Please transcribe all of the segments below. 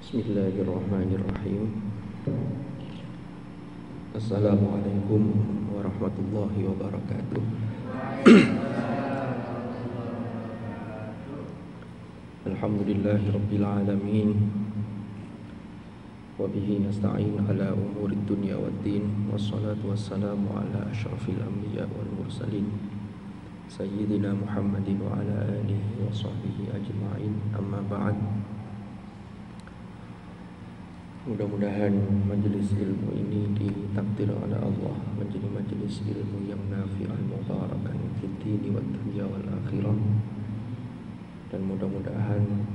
Bismillahirrahmanirrahim. Assalamualaikum warahmatullahi wabarakatuh. Alhamdulillahi rabbil alamin. Wa bihi nasta'in ala umurid dunya waddin. Wassalatu wassalamu ala asyrafil anbiya wal mursalin Sayyidina Muhammadin wa ala alihi wa sahbihi ajma'in. Amma ba'd. Mudah-mudahan majelis ilmu ini ditakdir oleh Allah menjadi majelis ilmu yang nafi'an mubarakan fid dini wad dunya wal akhirah. Dan mudah-mudahan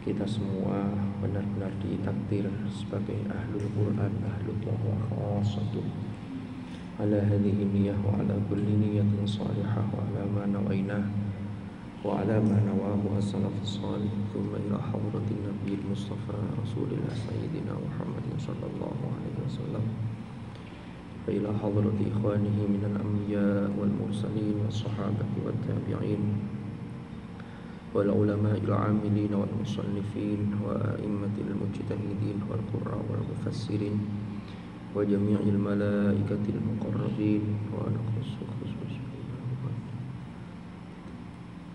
kita semua benar-benar ditakdir sebagai ahlul Quran, ahlullah wa khassatuh. Ala hadhihi niyyah wa ala kulli niyyatin salihah wa ala ma nawainah wa ala ma nawahu as-salafus salih thumma ila hadratin nabiyil mustafa rasulillah sayyidina Muhammadin sallallahu alaihi wasallam wa ila hadrati ikhwanihi minal anbiya wal mursalin was sahabati wat tabi'in wal ulama'il 'amilin wal musannifin wa a'immatil mujtahidin wal qurra wal mufassirin wa jami'il malaikatil muqarrabin wa naqsu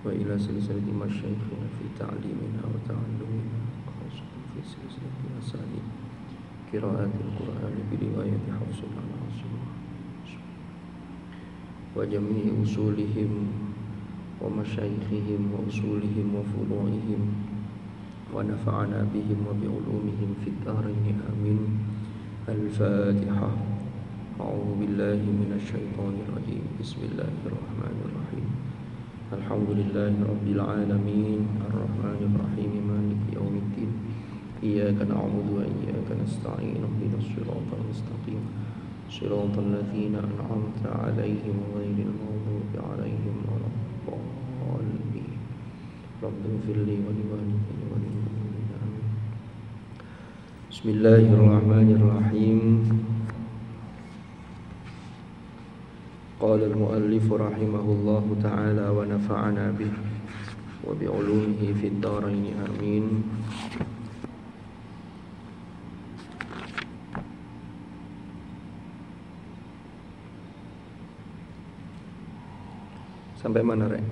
wa ila silsilati masyayikhina fi ta'limina wa ta'allumina khususan fi silsilati asanid qira'atil qur'ani bi riwayati hafsin an rasulullah wa jami'i usulihim wa masyayikhihim wa usulihim wa furu'ihim wa nafa'ana bihim wa bi ulumihim fid dharain amin. Al-Fatihah. A'udzu billahi minasy syaithanir rajim. Bismillahirrahmanirrahim. Alhamdulillahi rabbil alamin arrahmanir rahim maliki yaumiddin iyyaka na'budu wa iyyaka nasta'in ihdinas siratal mustaqim siratal ladzina an'amta 'alaihim ghairil maghdubi 'alaihim waladdallin rabbighfir li wa liwalidayya wa lil mu'minin amin. Bismillahirrahmanirrahim. Qala al-muallif rahimahullahu ta'ala wa nafa'ana bih wa bi'ulumihi fid dharain amin. Sampai mana, Rek?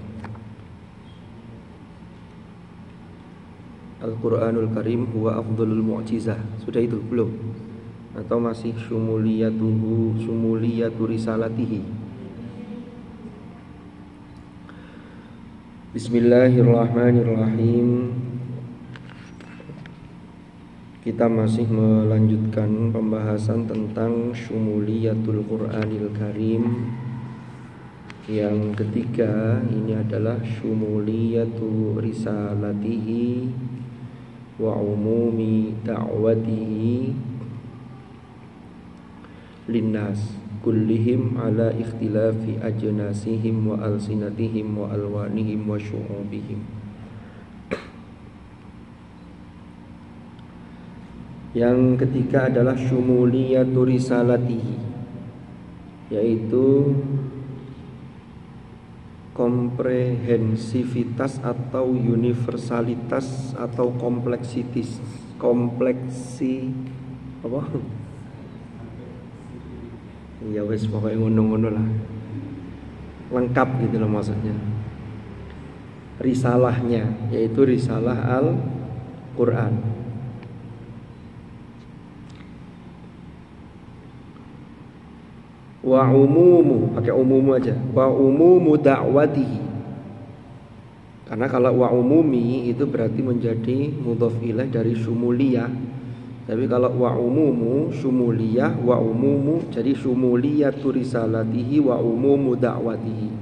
Al-Qur'anul Karim huwa afdhalul mu'jizah. Sudah itu belum? Atau masih syumuliyatu risalatihi? Bismillahirrahmanirrahim. Kita masih melanjutkan pembahasan tentang syumuliyatul Qur'anil Karim. Yang ketiga ini adalah syumuliyatu risalatihi wa umumi da'watihi linnas kullihim ala ikhtilafi ajnasihim wa alsinatihim wa alwanihim wa syu'ubihim. Yang ketiga adalah syumuliyatu risalatihi, yaitu komprehensivitas atau universalitas atau kompleksi apa? Ya wes pokoknya ngono-ngono lah, lengkap gitu loh maksudnya. Risalahnya yaitu risalah Al-Quran. Wa umumu, pakai umumu aja. Wa umumu da'watihi. Karena kalau wa umumi itu berarti menjadi mudhof ilaih dari syumuliyah. Tapi kalau wa umumu syumuliyah, wa umumu jadi syumuliyatu risalatihi wa umumu da'watihi.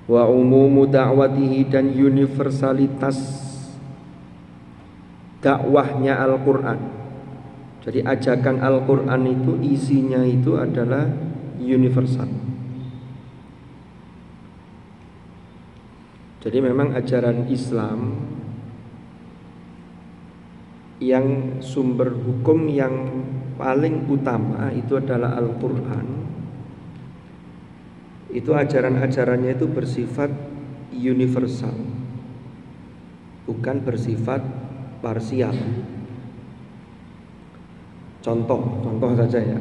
Wa umumu da'watihi dan universalitas dakwahnya Al-Quran. Jadi ajakan Al-Quran itu isinya itu adalah universal. Jadi memang ajaran Islam yang sumber hukum yang paling utama itu adalah Al-Quran. Itu ajaran-ajarannya itu bersifat universal, bukan bersifat parsial. Contoh saja ya.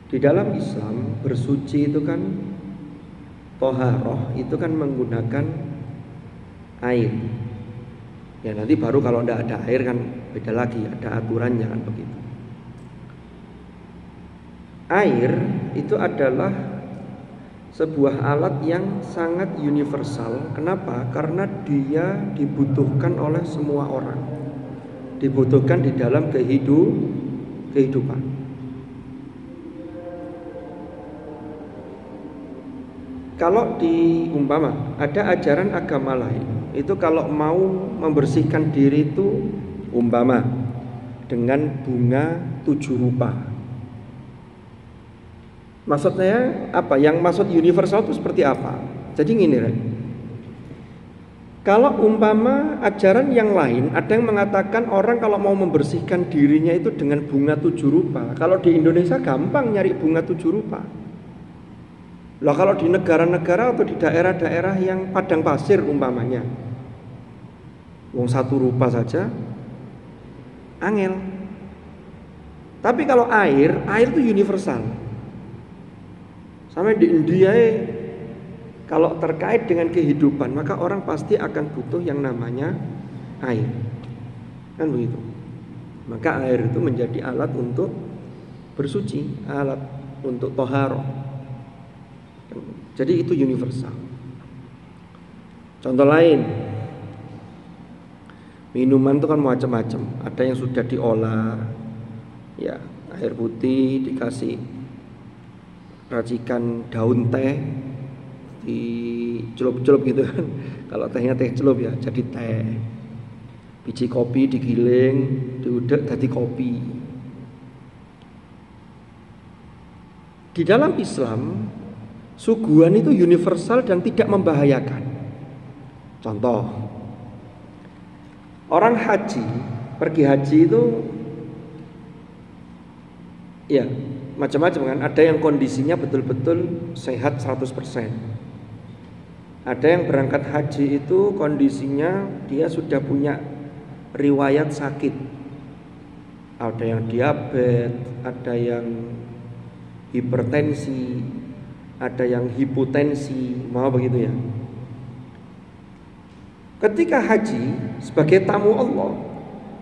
Di dalam Islam bersuci itu kan toharoh itu kan menggunakan air. Ya nanti baru kalau tidak ada air kan beda lagi, ada aturannya kan begitu. Air itu adalah sebuah alat yang sangat universal. Kenapa? Karena dia dibutuhkan oleh semua orang. Dibutuhkan di dalam kehidupan. Kalau umpama ada ajaran agama lain, itu kalau mau membersihkan diri itu umpama dengan bunga 7 rupa. Maksudnya apa? Yang maksud universal itu seperti apa? Jadi gini, kalau umpama ajaran yang lain ada yang mengatakan orang kalau mau membersihkan dirinya itu dengan bunga 7 rupa. Kalau di Indonesia gampang nyari bunga 7 rupa. Loh kalau di negara-negara atau di daerah-daerah yang padang pasir umpamanya, wong 1 rupa saja angel. Tapi kalau air itu universal. Sampai di India kalau terkait dengan kehidupan maka orang pasti akan butuh yang namanya air. Kan begitu. Maka air itu menjadi alat untuk bersuci, alat untuk toharoh. Jadi itu universal. Contoh lain, minuman itu kan macam-macam. Ada yang sudah diolah, ya air putih dikasih racikan daun teh, dicelup-celup gitu kan. Kalau tehnya teh celup ya jadi teh. Biji kopi digiling, diudek jadi kopi. Di dalam Islam suguhan itu universal dan tidak membahayakan. Contoh, orang pergi haji itu ya macam-macam kan. Ada yang kondisinya betul-betul sehat 100%. Ada yang berangkat haji itu kondisinya dia sudah punya riwayat sakit. Ada yang diabetes, ada yang hipertensi, ada yang hipotensi, mau begitu ya. Ketika haji sebagai tamu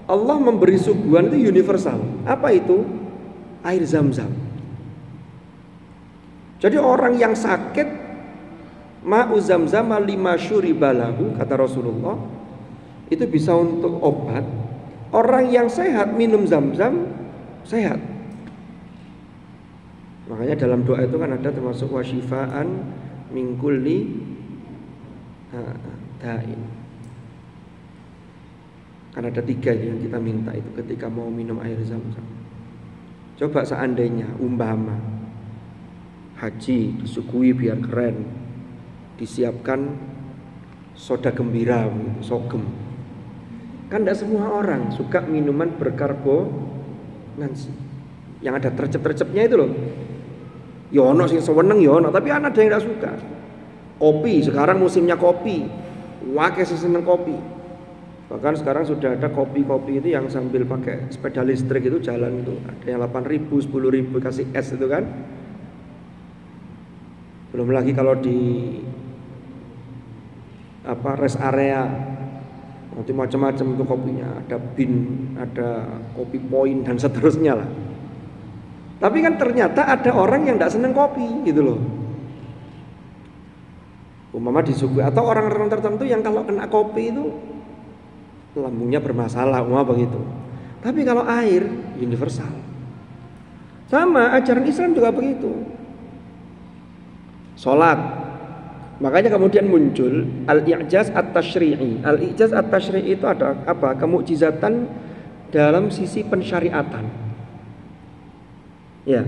Allah memberi suguhan itu universal. Apa itu? Air Zam-Zam. Jadi orang yang sakit ma'u Zam-Zam lima syuribalahu, kata Rasulullah, itu bisa untuk obat. Orang yang sehat minum Zam-Zam sehat. Makanya dalam doa itu kan ada termasuk wasyifaan min kulli da'in. Kan ada 3 yang kita minta itu ketika mau minum air Zam-Zam. Coba seandainya umpama haji disuguhi biar keren, disiapkan soda gembira, sogem. Kan tidak semua orang suka minuman berkarbonansi. Yang ada tercep-tercepnya itu loh. Ya ono sing seneng ya ono, tapi ada yang tidak suka. Kopi, sekarang musimnya kopi. Wakil seneng kopi. Bahkan sekarang sudah ada kopi-kopi itu yang sambil pakai sepeda listrik itu jalan itu. Ada yang 8.000, 10.000 kasih es itu kan. Belum lagi kalau di rest area nanti macam-macam itu kopinya. Ada bin, ada kopi point dan seterusnya lah. Tapi kan ternyata ada orang yang tidak senang kopi gitu loh. Umpama disuguhi atau orang-orang tertentu yang kalau kena kopi itu lambungnya bermasalah, begitu. Tapi kalau air universal. Sama ajaran Islam juga begitu. Salat. Makanya kemudian muncul al-i'jaz at-tasyri'i. Al-i'jaz at-tasyri'i itu ada apa? Kemukjizatan dalam sisi pensyariatan. Ya,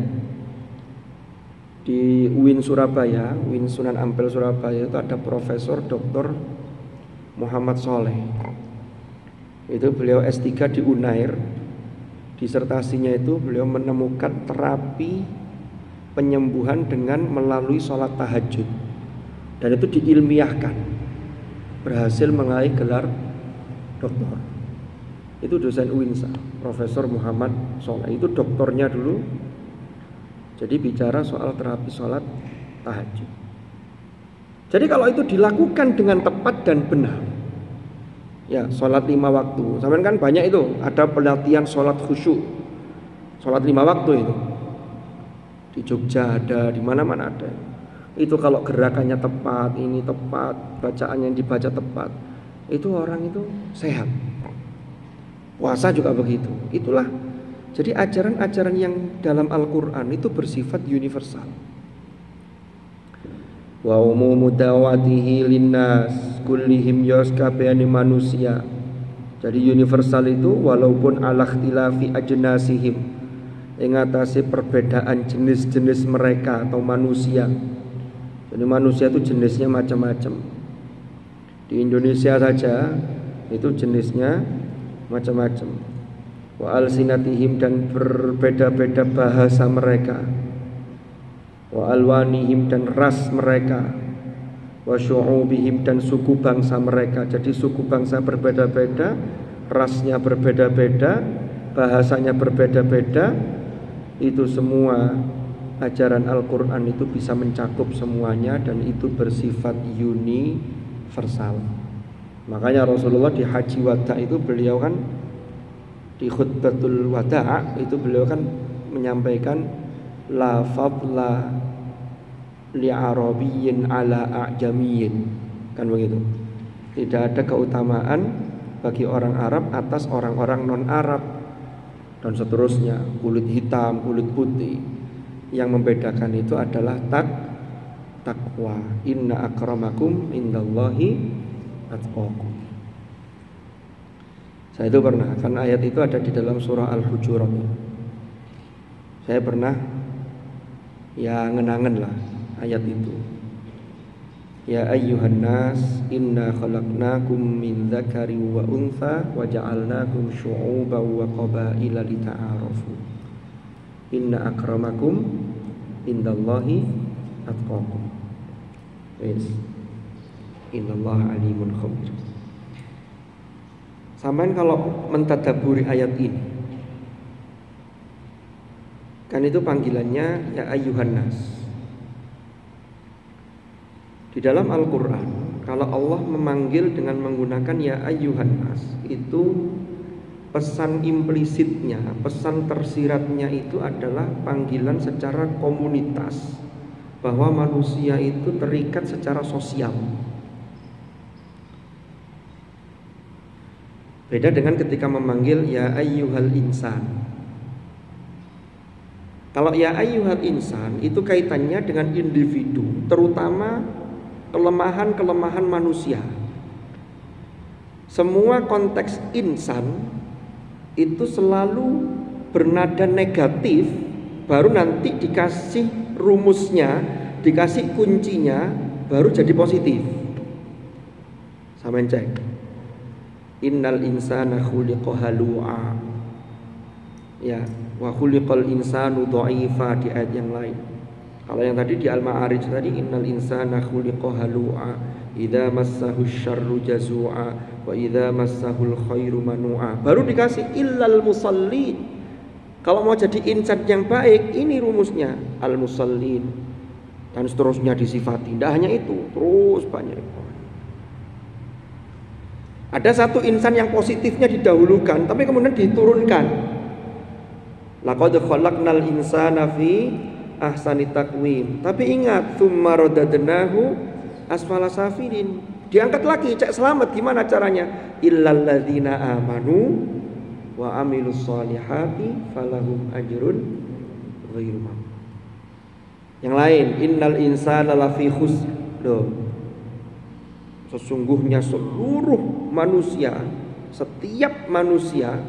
di UIN Surabaya, UIN Sunan Ampel Surabaya itu ada Profesor Dr. Muhammad Soleh. Itu beliau S3 di Unair. Disertasinya itu beliau menemukan terapi penyembuhan dengan melalui sholat tahajud. Dan itu diilmiahkan. berhasil meraih gelar doktor. Itu dosen UINSA, Profesor Muhammad Soleh. Itu doktornya dulu. Jadi bicara soal terapi sholat tahajud. Jadi kalau itu dilakukan dengan tepat dan benar, ya sholat 5 waktu. Sampai kan banyak itu, ada pelatihan sholat khusyuk, sholat 5 waktu itu. Di Jogja ada, di mana-mana ada. Itu kalau gerakannya tepat, ini tepat, bacaannya yang dibaca tepat, itu orang itu sehat. Puasa juga begitu. Itulah. Jadi ajaran-ajaran yang dalam Al-Quran itu bersifat universal. Wa umumu da'watihi linnas kullihim yaskabani manusia. Jadi universal itu walaupun ala ikhtilafi ajnasihim, ing atase perbedaan jenis-jenis mereka atau manusia. Jadi manusia itu jenisnya macam-macam. Di Indonesia saja itu jenisnya macam-macam. Wa alsinatihim, dan berbeda-beda bahasa mereka. Wa alwanihim, dan ras mereka. Wa syu'ubihim, dan suku bangsa mereka. Jadi suku bangsa berbeda-beda, rasnya berbeda-beda, bahasanya berbeda-beda. Itu semua ajaran Al-Quran itu bisa mencakup semuanya, dan itu bersifat universal. Makanya Rasulullah di Haji Wada itu beliau kan, di khutbatul wada' itu beliau kan menyampaikan la fadla li'arabiyyin ala a'jamiyyin, kan begitu. Tidak ada keutamaan bagi orang Arab atas orang-orang non-Arab, dan seterusnya. Kulit hitam, kulit putih, yang membedakan itu adalah takwa. Inna akramakum indallahi atqakum. Saya itu pernah, kan ayat itu ada di dalam surah Al-Hujurat. Saya pernah ya ngenangen lah ayat itu. Ya ayyuhan nas inna khalaqnakum min dzakari wa untha wa ja'alnakum syu'uban wa qabaila lita'arafu. Inna akramakum indallahi atqakum. Yes. Innallaha alimun khabir. Sampai kalau mentadaburi ayat ini, kan itu panggilannya ya ayyuhan nas. Di dalam Al-Quran, kalau Allah memanggil dengan menggunakan ya ayyuhan nas, itu pesan implisitnya, pesan tersiratnya itu adalah panggilan secara komunitas, bahwa manusia itu terikat secara sosial. Beda dengan ketika memanggil ya ayyuhal insan. Kalau ya ayyuhal insan itu kaitannya dengan individu, terutama kelemahan-kelemahan manusia. Semua konteks insan itu selalu bernada negatif, baru nanti dikasih rumusnya, dikasih kuncinya, baru jadi positif. Sampeyan cek. Innal insana khuliqa halu'a. Ya, wa khuliqal insanu dha'ifa di ayat yang lain. Kalau yang tadi di Al-Ma'arij tadi innal insana khuliqa halu'a, idza massahu syarru jazu'a wa idza massahul khairu manu'a. Baru dikasih illal musallin. Kalau mau jadi insan yang baik, ini rumusnya al-musallin. Dan seterusnya disifati. Tidak hanya itu, terus banyak. Ada satu insan yang positifnya didahulukan, tapi kemudian diturunkan. Laqad khalaqnal insana fi ahsani taqwim. Tapi ingat, tsumma radadnahu asfala safilin. Diangkat lagi, cek selamat gimana caranya? Illal ladzina amanu wa amilus solihati falahum ajrun ghairu mamnun. Yang lain, innal insana lafi khusr. Loh, sesungguhnya seluruh manusia, setiap manusia,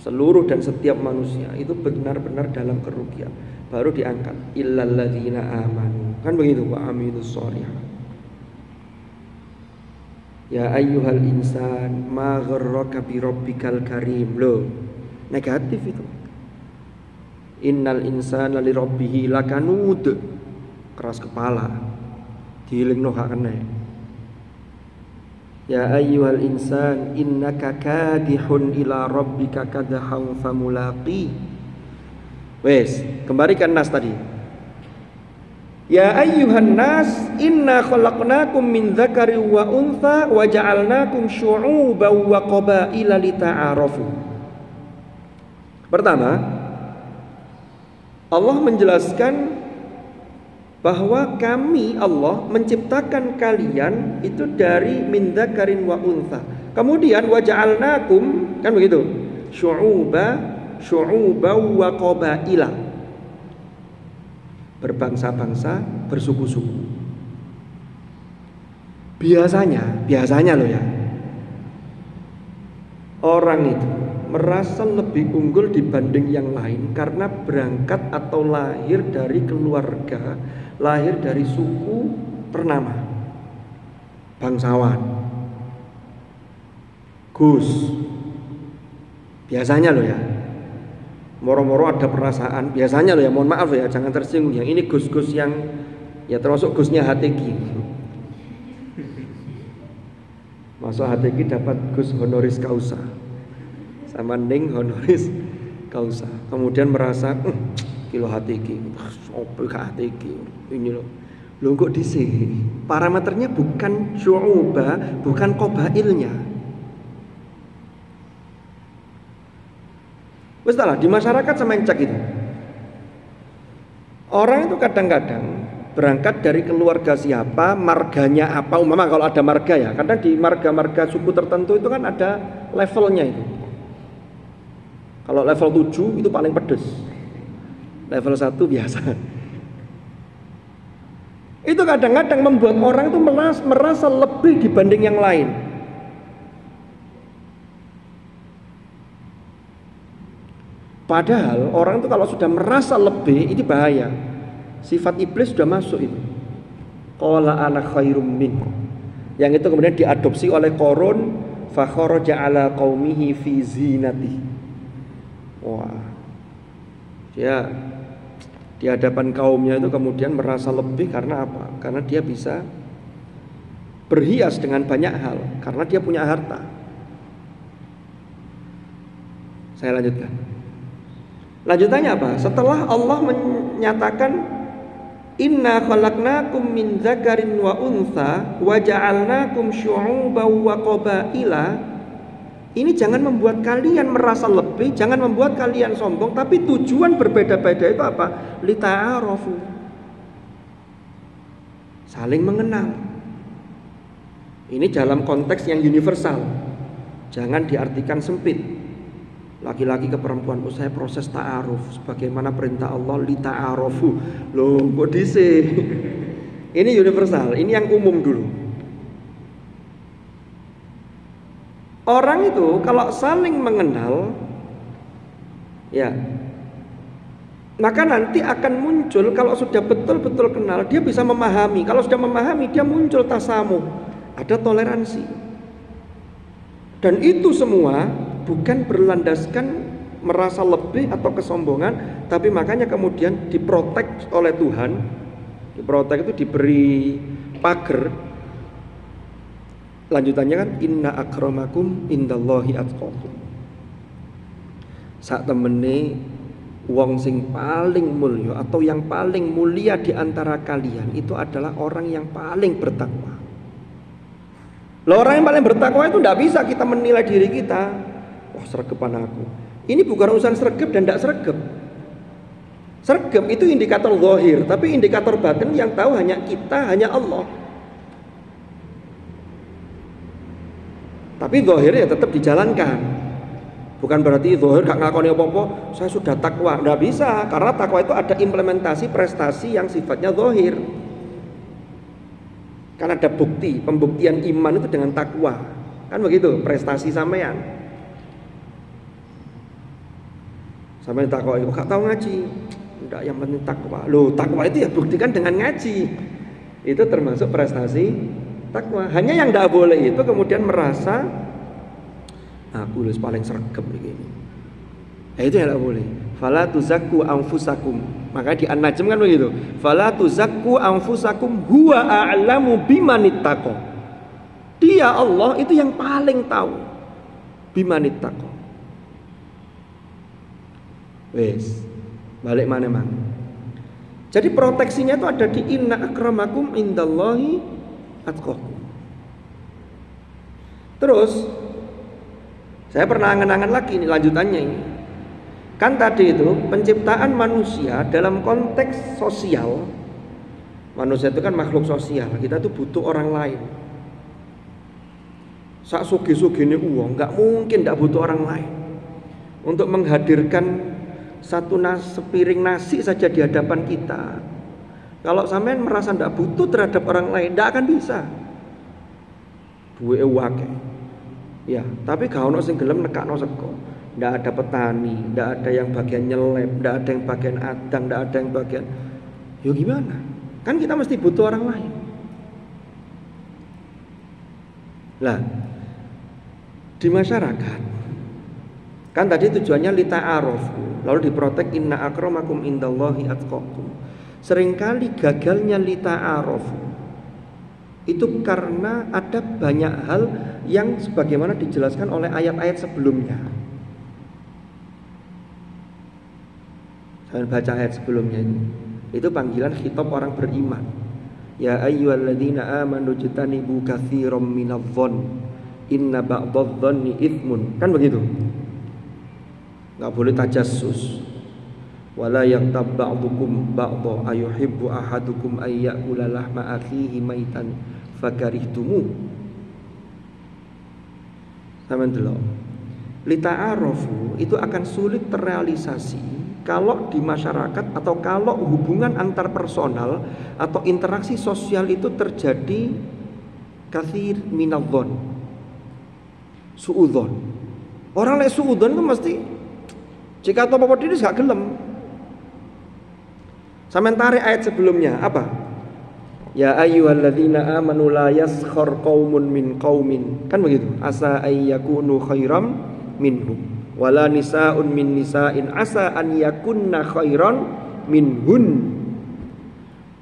seluruh dan setiap manusia itu benar-benar dalam kerugian. Baru diangkat illal ladzina amanu. Kan begitu, wa amilus sholihat. Ya ayyuhal insan ma gharraka bi rabbikal karim. Loh, negatif itu. Innal insana li rabbih lakanud. Keras kepala. Dielingno gak kena. Ya ayyuhal insan innaka kadihun ila rabbika kadhan famulaqi. Wes, kembalikan nas tadi. Ya ayyuhan nas inna khalaqnakum min dzakarin wa untha wa ja'alnakum syu'uban wa qabaila lita'arafu. Pertama, Allah menjelaskan bahwa kami Allah menciptakan kalian itu dari min dzakarin wa untha. Kemudian wa ja'alnakum, kan begitu? Syu'uban wa qabaila. Berbangsa-bangsa, bersuku-suku. Biasanya loh ya, orang itu merasa lebih unggul dibanding yang lain karena berangkat atau lahir dari keluarga, lahir dari suku ternama, bangsawan, Gus. Biasanya loh ya, moro-moro ada perasaan, biasanya loh ya, mohon maaf ya, jangan tersinggung. Yang ini Gus-Gus yang ya termasuk Gusnya HTQ. Masuk HTQ dapat Gus honoris causa, sama Ning honoris causa. Kemudian merasa kilo HTQ, sopo HTQ ini loh. Lo kok disini? Parameternya bukan syu'uba, bukan qabailnya. Wes lah, di masyarakat sama yang cek itu. Orang itu kadang-kadang berangkat dari keluarga siapa, marganya apa, umpama kalau ada marga ya. Kadang di marga-marga suku tertentu itu kan ada levelnya itu. Kalau level 7 itu paling pedes. Level 1 biasa. Itu kadang-kadang membuat orang itu merasa lebih dibanding yang lain. Padahal orang itu kalau sudah merasa lebih, ini bahaya. Sifat iblis sudah masuk itu. Qala ana khairum min. Yang itu kemudian diadopsi oleh Qarun, fa kharaja ala qaumihi fi zinati. Wah. Dia di hadapan kaumnya itu kemudian merasa lebih karena apa? Karena dia bisa berhias dengan banyak hal, karena dia punya harta. Saya lanjutkan. Lanjutannya apa? Setelah Allah menyatakan inna khalaqnakum min dzakarin wa untha wa ja'alnakum syu'uban wa qabaila. Ini jangan membuat kalian merasa lebih, jangan membuat kalian sombong, tapi tujuan berbeda-beda itu apa? Lita'arafu. Saling mengenal. Ini dalam konteks yang universal. Jangan diartikan sempit. Laki-laki ke perempuan, saya proses ta'aruf sebagaimana perintah Allah lita'arofu. Loh, kok dise? Ini universal, ini yang umum dulu. Orang itu kalau saling mengenal, ya, maka nanti akan muncul, kalau sudah betul-betul kenal, dia bisa memahami. Kalau sudah memahami, dia muncul tasamuh, ada toleransi. Dan itu semua bukan berlandaskan merasa lebih atau kesombongan, tapi makanya kemudian diprotek oleh Tuhan. Diprotek itu diberi pagar. Lanjutannya kan inna akramakum indallahi atqakum. Sak temene wong sing paling mulia atau yang paling mulia di antara kalian itu adalah orang yang paling bertakwa. Loh, orang yang paling bertakwa itu tidak bisa kita menilai diri kita. Wah, sregepan aku. Ini bukan urusan sregep dan tidak sregep. Sregep itu indikator zahir, tapi indikator batin yang tahu hanya kita, hanya Allah. Tapi zahirnya tetap dijalankan. Bukan berarti zahir gak ngakoni apa-apa, saya sudah takwa. Tidak bisa, karena takwa itu ada implementasi prestasi yang sifatnya zahir. Kan ada bukti, pembuktian iman itu dengan takwa. Kan begitu, prestasi sampean. Sampai takwa itu gak tahu ngaji, enggak, yang penting takwa. Loh, takwa itu ya buktikan dengan ngaji. Itu termasuk prestasi takwa. Hanya yang tidak boleh itu kemudian merasa aku paling sregep begini. Itu yang tidak boleh. Fala tuzakku anfusakum. Maka di An-Najm kan begitu. Fala tuzakku anfusakum huwa a'lamu bimanittaqo. Dia Allah itu yang paling tahu bimanittaqo. Wes, balik mana mang. Jadi proteksinya itu ada di inna akramakum indallahi atqakum. Terus saya pernah angan-angan lagi ini lanjutannya ini. Kan tadi itu penciptaan manusia dalam konteks sosial. Manusia itu kan makhluk sosial. Kita tuh butuh orang lain. Sak sugi-sugine uang, nggak mungkin nggak butuh orang lain. Untuk menghadirkan sepiring nasi saja di hadapan kita. Kalau sampean merasa nggak butuh terhadap orang lain, nggak akan bisa. Duwe wake. Ya, tapi gak ono sing gelem nekakno sego. Ndak ada petani, ndak ada yang bagian nyelep, ndak ada yang bagian adang, ndak ada yang bagian. Yo gimana? Kan kita mesti butuh orang lain. Lah, di masyarakat kan tadi tujuannya lita'arofu, lalu diprotek inna akramakum indallahi atqakum. Seringkali gagalnya lita'arofu itu karena ada banyak hal yang sebagaimana dijelaskan oleh ayat-ayat sebelumnya. Saya baca ayat sebelumnya ini. Itu panggilan khitab orang beriman. Ya ayyuhalladzina amanu jtanibu katsiran minadh-dhonn inna ba'dadh-dhonni itsmun. Kan begitu? Enggak boleh tajassus. Wala yaghtab ba'dukum ba'dha ayuhibbu ahadukum ay ya'kula lahma akhihi maitan fakarihtumu. Sampeyan delok. Lita'arofu itu akan sulit terrealisasi kalau di masyarakat atau kalau hubungan antar personal atau interaksi sosial itu terjadi katsir minadh-dhon. Suudzon. Orang lek suudzon itu mesti jika apa-apa diri gak gelem. Sampeyan tarik ayat sebelumnya apa? Ya ayyuhalladzina amanu la yaskhar qaumun min qaumin. Kan begitu. Asa ayyakunu khairam minhum. Wala nisaun min nisa'in asa an yakunna khairan minhun.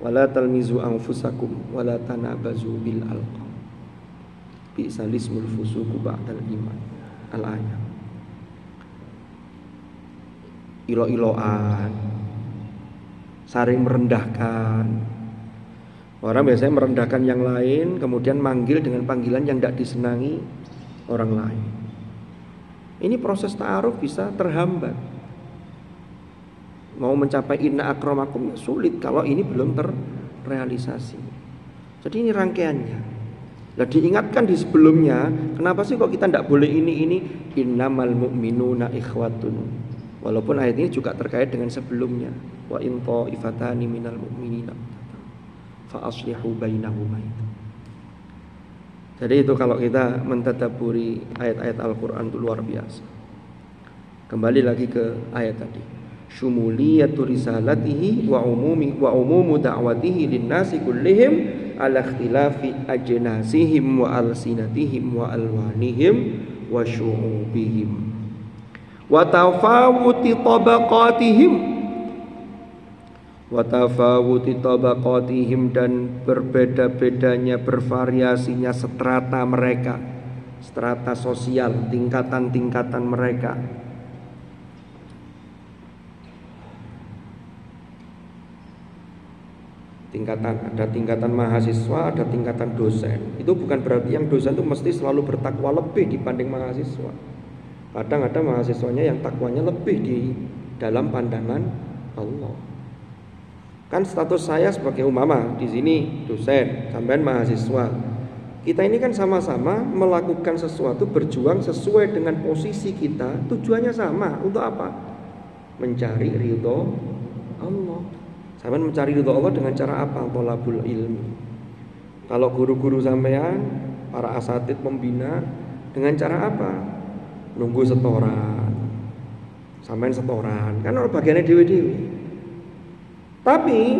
Wala talmizu anfusakum wala tanabazu bil alqab. Bi'sal ismul fusuqu ba'dal iman. Al-ayat. Ilo-iloan, saling merendahkan. Orang biasanya merendahkan yang lain, kemudian manggil dengan panggilan yang tidak disenangi orang lain. Ini proses ta'aruf bisa terhambat. Mau mencapai inna akramakum sulit kalau ini belum terrealisasi. Jadi ini rangkaiannya. Nah, diingatkan di sebelumnya, kenapa sih kok kita tidak boleh ini? Innamal mu'minuna ikhwatun. Walaupun ayat ini juga terkait dengan sebelumnya. Wa in ta'ifatani minal mu'minina fa aslihu bainahuma. Jadi itu kalau kita mentadabburi ayat-ayat Al-Qur'an itu luar biasa. Kembali lagi ke ayat tadi. Syumuliyatu risalatihi wa umumu da'watihi linnasi kullihim ala ikhtilafi ajnasihim wa alsinatihim wa alwanihim wa syu'ubihim wa tafawuti tabaqatihim dan berbeda-bedanya, bervariasinya strata mereka, strata sosial, tingkatan-tingkatan mereka. Ada tingkatan mahasiswa, ada tingkatan dosen. Itu bukan berarti yang dosen itu mesti selalu bertakwa lebih dibanding mahasiswa. Kadang ada mahasiswanya yang takwanya lebih di dalam pandangan Allah. Kan status saya sebagai umama di sini dosen, sampean mahasiswa. Kita ini kan sama-sama melakukan sesuatu, berjuang sesuai dengan posisi kita. Tujuannya sama, untuk apa? Mencari ridho Allah. Sampean mencari ridho Allah dengan cara apa? Thalabul ilmi. Kalau guru-guru sampean, para asatid pembina, dengan cara apa? Nunggu setoran. Sampean setoran, kan orang bagiannya dewe-dewe. Tapi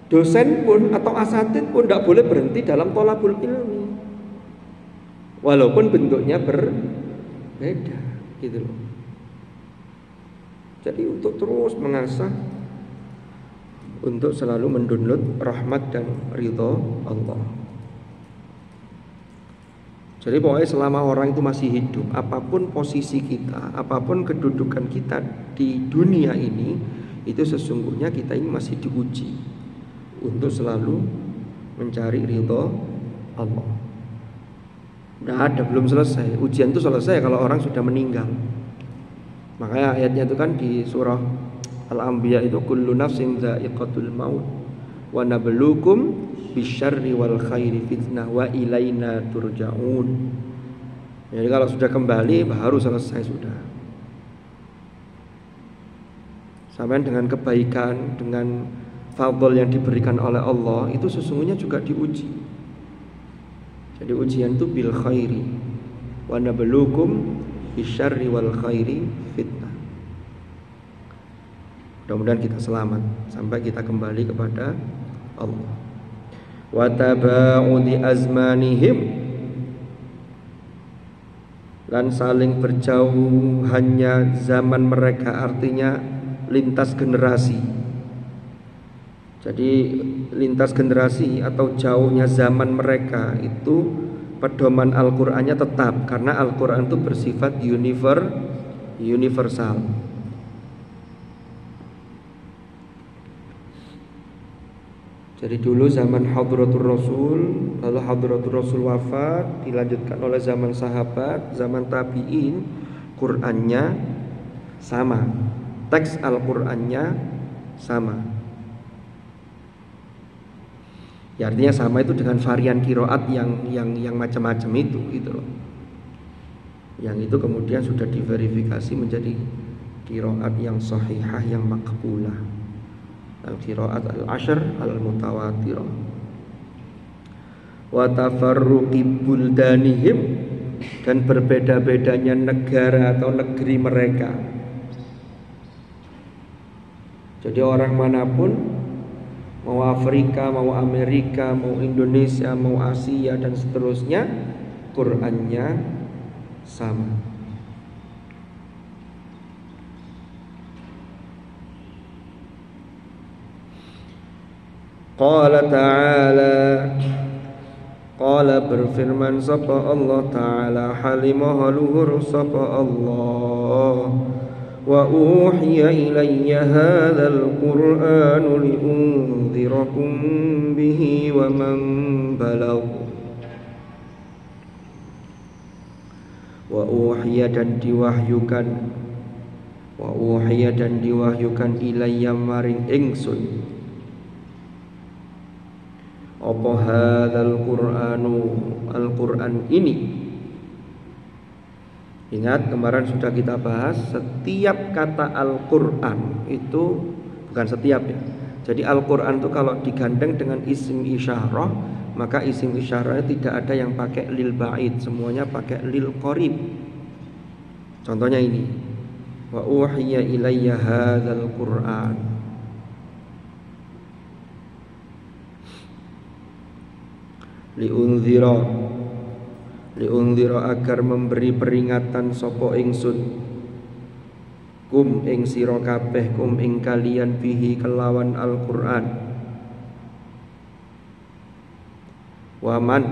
dosen pun atau asatid pun tidak boleh berhenti dalam thalabul ilmi, walaupun bentuknya berbeda, gitu loh. Jadi untuk terus mengasah, untuk selalu mendownload rahmat dan ridho Allah. Jadi pokoknya selama orang itu masih hidup, apapun posisi kita, apapun kedudukan kita di dunia ini, itu sesungguhnya kita ini masih diuji untuk selalu mencari ridho Allah. Nggak ada, belum selesai. Ujian itu selesai kalau orang sudah meninggal. Makanya ayatnya itu kan di surah Al-Anbiya itu kullu nafsin dha'iqatul maut wa nabluukum bisyarri wal khairi fitnah wa ilaina turja'un. Jadi kalau sudah kembali baru selesai sudah. Sampai dengan kebaikan, dengan fadl yang diberikan oleh Allah itu sesungguhnya juga diuji. Jadi ujian itu bil khairi wa nabluukum bisyarri wal khairi fitnah. Mudah-mudahan kita selamat sampai kita kembali kepada Allah. Wa taba'udi azmanihim, dan saling berjauhannya zaman mereka, artinya lintas generasi. Jadi lintas generasi atau jauhnya zaman mereka itu pedoman Al-Qur'annya tetap, karena Al-Qur'an itu bersifat universal. Jadi dulu zaman Hadratur Rasul, lalu Hadratur Rasul wafat, dilanjutkan oleh zaman sahabat, zaman tabi'in, Qur'annya sama, teks Al-Qur'annya sama. Ya artinya sama itu dengan varian qiraat yang macam-macam itu gitu loh. Yang itu kemudian sudah diverifikasi menjadi qiraat yang sahihah, yang maqbulah. Al-qiraat al-ashr al-mutawatirah. Wa tafarruqi buldanihim, dan berbeda-bedanya negara atau negeri mereka. Jadi orang manapun, mau Afrika, mau Amerika, mau Indonesia, mau Asia dan seterusnya, Qur'annya sama. Qala ta'ala, qala berfirman sapa Allah ta'ala, halimah luhur sapa Allah, wa uhiya ilayya hadzal qur'anu liunzirakum bihi wa man balagh. Wa uhiya dan diwahyukan, wa uhiya dan diwahyukan ilayya maring ingsun apa hadzal qur'anu, Al-Qur'an ini. Ingat kemarin sudah kita bahas, setiap kata Al-Qur'an itu bukan setiap ya. Jadi Al-Qur'an itu kalau digandeng dengan isim isyarah, maka isim isyarahnya tidak ada yang pakai lil ba'id, semuanya pakai lil qarib. Contohnya ini, wa uhiya ilayya hadzal qur'an. Liunzira agar memberi peringatan sapa ingsun kum ing sira kabeh, kum ing kalian bihi kelawan Al-Qur'an, waman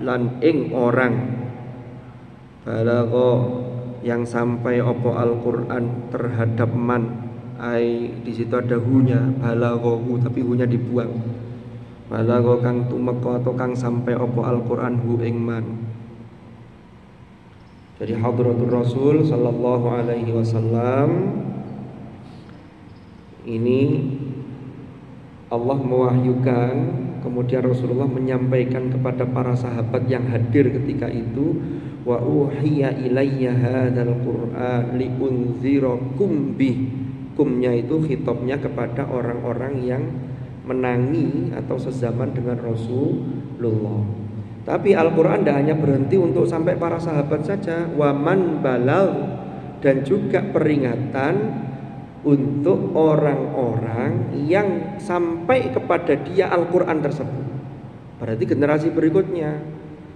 lan ing orang balagha yang sampai opo Al-Qur'an terhadap man, ai di situ ada hunya, balaghahu tapi hunya dibuang. Balagha kang tumeka atau kang sampai opo Al-Qur'an hu ing man. Jadi Hadratur Rasul sallallahu alaihi wasallam ini Allah mewahyukan, kemudian Rasulullah menyampaikan kepada para sahabat yang hadir ketika itu, wa uhiya ilayya hadzal qur'an liunzirakum bih. Kumnya itu khitabnya kepada orang-orang yang menangi atau sezaman dengan Rasulullah. Tapi Al-Qur'an tidak hanya berhenti untuk sampai para sahabat saja, waman balal, dan juga peringatan untuk orang-orang yang sampai kepada dia Al-Qur'an tersebut. Berarti generasi berikutnya,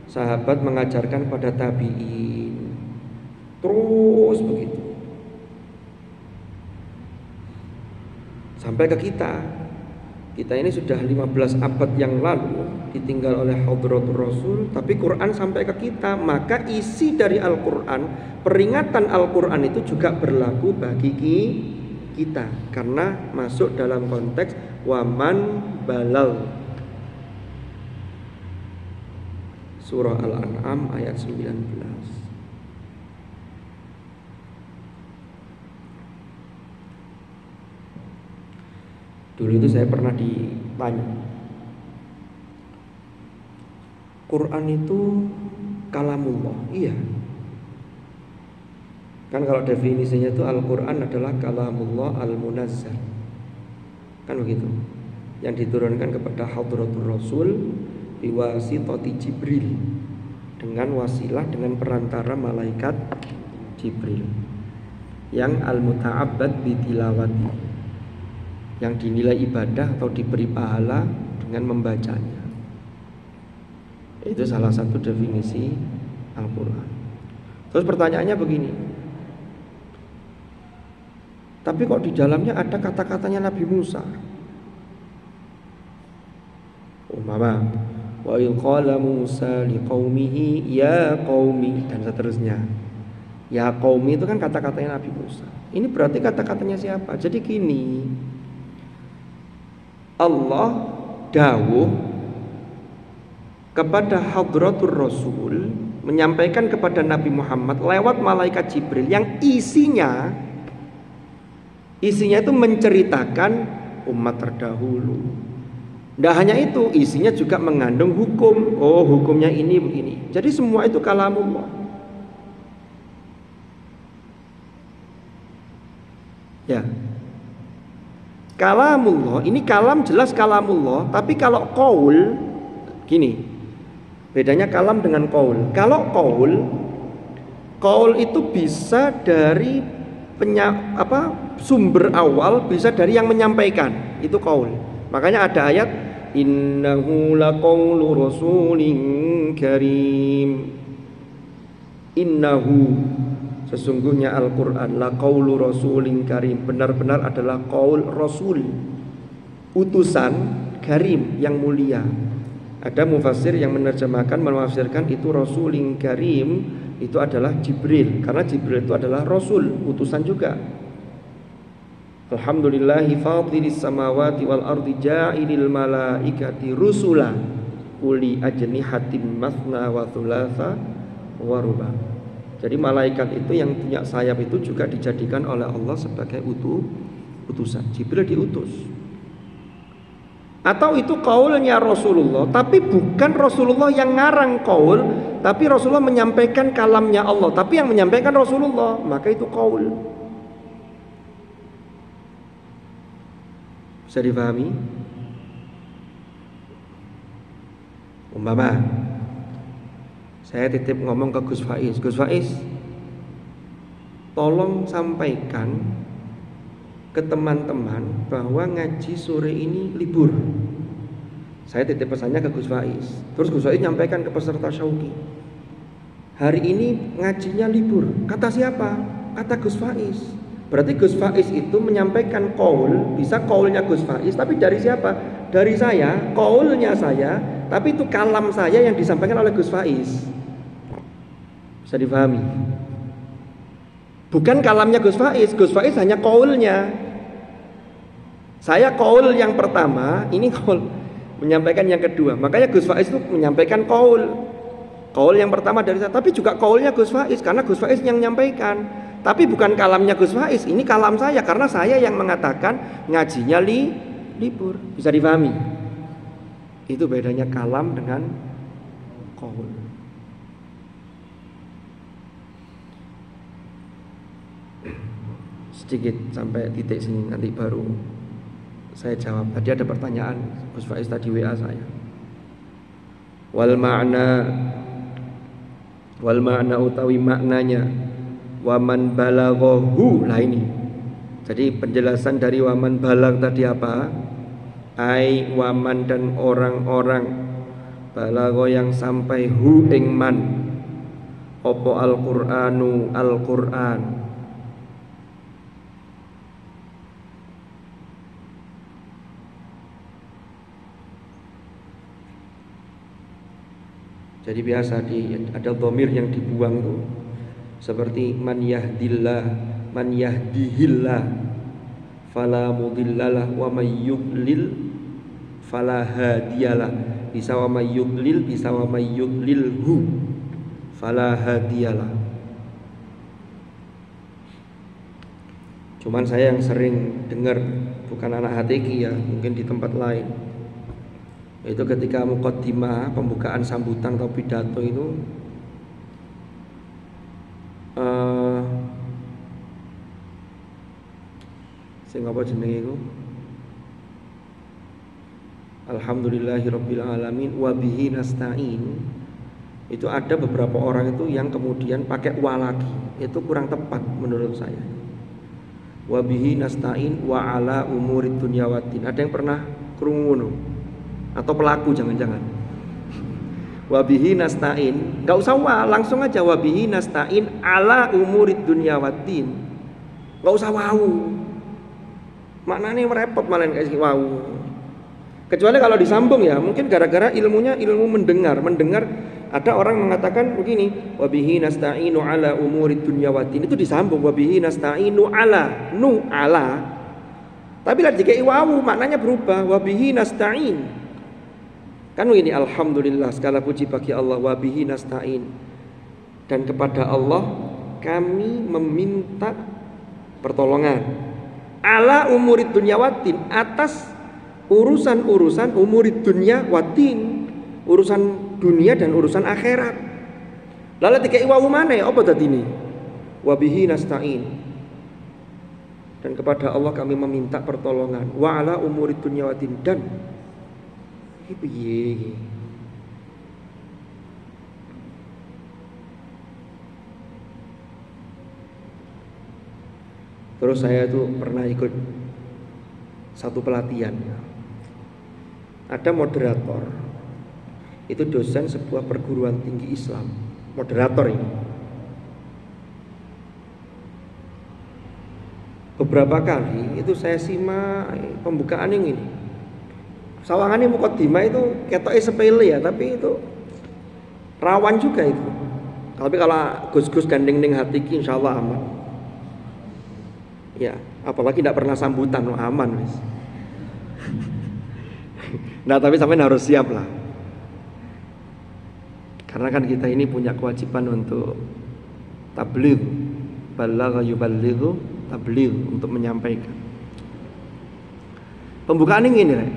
sahabat mengajarkan pada tabi'in, terus begitu sampai ke kita. Kita ini sudah 15 abad yang lalu ditinggal oleh Hadratur Rasul, tapi Quran sampai ke kita. Maka isi dari Al-Quran, peringatan Al-Quran itu juga berlaku bagi kita, karena masuk dalam konteks waman balal. Surah Al-An'am ayat 19. Dulu itu saya pernah ditanya, Quran itu kalamullah? Iya. Kan kalau definisinya itu Al-Quran adalah kalamullah al-munazzal, kan begitu, yang diturunkan kepada Hadratur Rasul biwasitati Jibril, dengan wasilah, dengan perantara malaikat Jibril, yang al-muta'abbad bitilawati, yang dinilai ibadah atau diberi pahala dengan membacanya. Itu salah satu definisi Al-Quran. Terus pertanyaannya begini, tapi kok di dalamnya ada kata-katanya Nabi Musa? Umpama wa il qala Musa liqaumihi ya qaumi, dan seterusnya. Ya qaumi itu kan kata-katanya Nabi Musa. Ini berarti kata-katanya siapa? Jadi gini, Allah dawuh kepada Hadratur Rasul, menyampaikan kepada Nabi Muhammad lewat malaikat Jibril, yang isinya itu menceritakan umat terdahulu. Tidak hanya itu, isinya juga mengandung hukum. Oh, hukumnya ini begini. Jadi semua itu kalamullah. Ya, kalamullah, ini kalam jelas kalamullah. Tapi kalau qaul, gini, bedanya kalam dengan qaul. Kalau qaul itu bisa dari sumber awal, bisa dari yang menyampaikan, itu qaul. Makanya ada ayat innahu laqaulu rasulin karim. Innahu, sesungguhnya Al-Quran, laqaulu rasulin karim, benar-benar adalah qaul rasul, utusan karim, yang mulia. Ada mufassir yang menafsirkan itu rasulin karim itu adalah Jibril, karena Jibril itu adalah rasul, utusan juga. Alhamdulillahi fatiris samawati wal ardi ja'ilil malaikati rusula uli ajnihatim mathna wa thulatha wa ruba. Jadi malaikat itu yang punya sayap itu juga dijadikan oleh Allah sebagai utusan. Jibril diutus. Atau itu qaulnya Rasulullah, tapi bukan Rasulullah yang ngarang qaul, tapi Rasulullah menyampaikan kalamnya Allah, tapi yang menyampaikan Rasulullah, maka itu qaul. Bisa dipahami? Umpama saya titip ngomong ke Gus Faiz, Gus Faiz, tolong sampaikan ke teman-teman bahwa ngaji sore ini libur. Saya titip pesannya ke Gus Faiz. Terus Gus Faiz nyampaikan ke peserta Syauqi, hari ini ngajinya libur. Kata siapa? Kata Gus Faiz. Berarti Gus Faiz itu menyampaikan qaul, bisa qaulnya Gus Faiz, tapi dari siapa? Dari saya, qaulnya saya, tapi itu kalam saya yang disampaikan oleh Gus Faiz. Bisa dipahami? Bukan kalamnya Gus Faiz hanya qaulnya. Saya qaul yang pertama, ini qaul menyampaikan yang kedua. Makanya Gus Faiz itu menyampaikan qaul yang pertama dari saya, tapi juga qaulnya Gus Faiz, karena Gus Faiz yang menyampaikan. Tapi bukan kalamnya Gus Faiz, ini kalam saya, karena saya yang mengatakan ngajinya libur. Bisa dipahami? Itu bedanya kalam dengan qaul. Sedikit sampai titik sini, nanti baru saya jawab. Tadi ada pertanyaan Gus Faiz tadi WA saya. Wal ma'na utawi maknanya waman balaghahu. Lah ini. Jadi penjelasan dari waman balag tadi apa? Ai waman, dan orang-orang balagha yang sampai hu ing man opo al-Qur'anu Al-Qur'an. Jadi biasa ada dhamir yang dibuang tuh. Seperti man yahdihillah fala mudhillalah wa may yudlil fala hadiyalah. Bisa wa may yudlil, bisa wa may yudlilhu fala hadiyalah. Cuman saya yang sering dengar, bukan anak HTQ ya, mungkin di tempat lain, itu ketika muqaddimah, pembukaan sambutan atau pidato itu sing apa jenenge iku, alhamdulillahirabbil alamin wa bihi nasta'in. Itu ada beberapa orang itu yang kemudian pakai wa lagi. Itu kurang tepat menurut saya. Wa bihi nasta'in wa ala umurid dunya waddin. Ada yang pernah krungu ngono? Atau pelaku jangan-jangan. Wa bihi nasta'in, enggak usah wa, langsung aja wa bihi nasta'in ala umurid dunya waddin. Enggak usah wau. Maknanya merepot malah kayak wau. Kecuali kalau disambung ya, mungkin gara-gara ilmunya ilmu mendengar. Ada orang mengatakan begini, wa bihi nasta'inu ala umurid dunya waddin. Itu disambung wa bihi nasta'inu ala nu ala. Tapi lah jika wawu maknanya berubah, wa bihi nasta'in. Kan ini alhamdulillah, segala puji bagi Allah, wa bihi nasta'in. Dan kepada Allah kami meminta pertolongan. Ala umurid dunya waddin, atas urusan-urusan umurid dunya waddin, urusan dunia dan urusan akhirat. Lalu tiga wawu mana ya? Apa tadi ini? Wa bihi nasta'in. Dan kepada Allah kami meminta pertolongan. Wa ala umurid dunya waddin. Dan piye? Terus saya tuh pernah ikut satu pelatihan. Ada moderator, itu dosen sebuah perguruan tinggi Islam, moderator ini. Beberapa kali itu saya simak pembukaan yang ini. Sawangannya muqaddimah itu ketoknya sepele ya, tapi itu rawan juga itu. Tapi kalau gus-gus gandeng ning HTQ insyaallah aman. Ya, apalagi tidak pernah sambutan, aman wis. Nah, tapi sampean harus siap lah. Karena kan kita ini punya kewajiban untuk tabligh, balagha yuballighu tabligh, untuk menyampaikan. Pembukaan ini nih.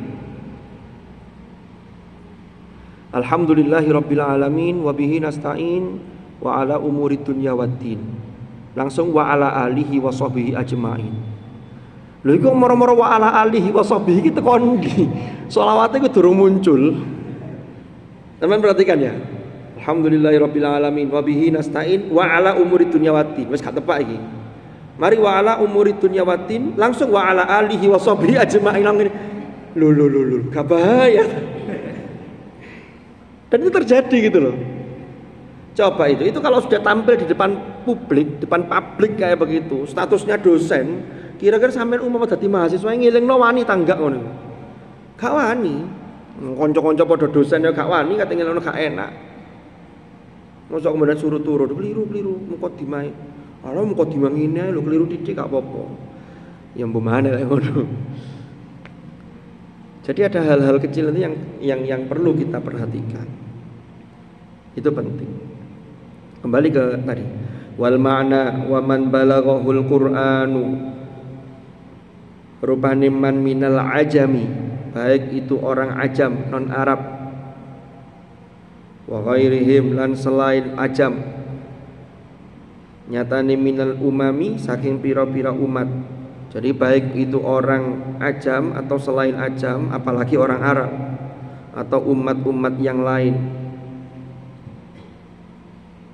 Alhamdulillahirabbil alamin wa bihi nasta'in wa ala umurid dunya waddin. Langsung wa ala alihi wa sahbihi ajmain. Lha iku moro-moro wa ala alihi wa sahbihi iki teko ndi? Shalawate iku durung muncul. Teman perhatikan ya. Alhamdulillahirabbil alamin wa bihi nasta'in wa ala umurid dunya waddin. Wis gak tepak iki. Mari wa ala umurid dunya waddin, langsung wa ala alihi wa sahbihi ajmain. Lho, gak bahaya. Dan itu terjadi gitu loh. Coba itu kalau sudah tampil di depan publik kayak begitu, statusnya dosen, kira-kira sampean umum dadi mahasiswa ngelingno wani tanggak ngono. Gak wani. Kanca-kanca padha dosen ya gak wani, kate ngelingno gak enak. Mosok kemudian suruh turun, keliru muqaddimah. Ala muqaddimah ngene lho keliru titik gak apa-apa. Ya mbemane lek ngono. Jadi ada hal-hal kecil itu yang perlu kita perhatikan. Itu penting. Kembali ke tadi. Wal ma'na wa man balaghahul Qur'anu. Rupane man minal ajami, baik itu orang ajam non Arab. Wa ghairihim lan selain ajam. Nyatane minal umami, saking pira-pira umat. Jadi baik itu orang ajam atau selain ajam, apalagi orang Arab atau umat-umat yang lain.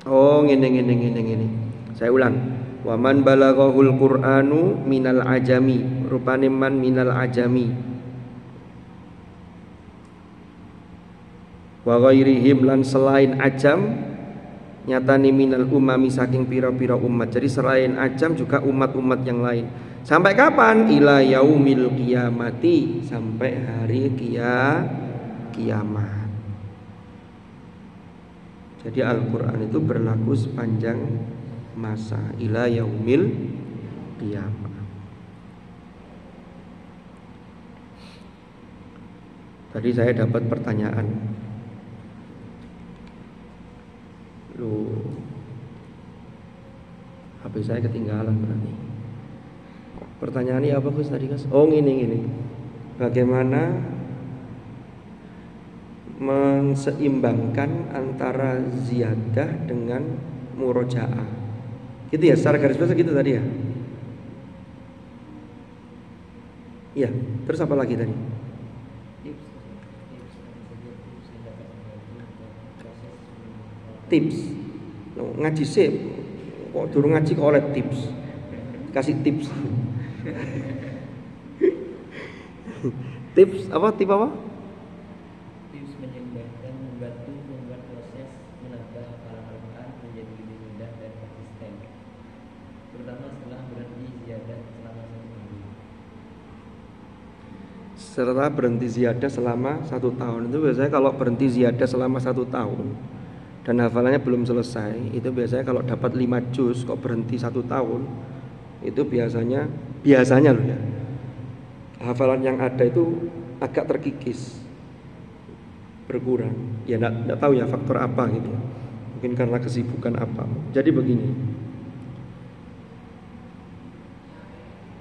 Oh, ngene. Saya ulang. Wa man balaghahul Qur'anu minal ajami, rupane man minal ajami. Wa ghairihim lan selain ajam, nyatane minal umami, saking pira-pira umat. Jadi selain ajam juga umat-umat yang lain. Sampai kapan? Ila yaumil qiyamati, sampai hari kiamat. Jadi Al-Quran itu berlaku sepanjang masa ila yaumil qiyamah. Tadi saya dapat pertanyaan, HP saya ketinggalan berarti. Pertanyaannya apa Gus tadi Gus? Oh gini. Bagaimana menseimbangkan antara ziyadah dengan murojaah? Gitu ya, secara garis besar gitu tadi ya? Iya, terus apa lagi tadi? Tips. Ngaji sih. Kok durung ngaji kok oleh tips. Kasih tips. Tips apa? Tips apa? Tips menyeimbangkan membantu membuat proses menambah hafalan Al-Quran menjadi lebih mudah dan konsisten, terutama setelah berhenti ziyadah selama 1 tahun. Serta berhenti ziyadah selama 1 tahun. Itu biasanya kalau berhenti ziyadah selama 1 tahun dan hafalannya belum selesai, itu biasanya kalau dapat 5 juz kok berhenti 1 tahun, itu biasanya loh ya, hafalan yang ada itu agak terkikis, berkurang. Ya enggak tahu ya faktor apa gitu. Mungkin karena kesibukan apa. Jadi begini.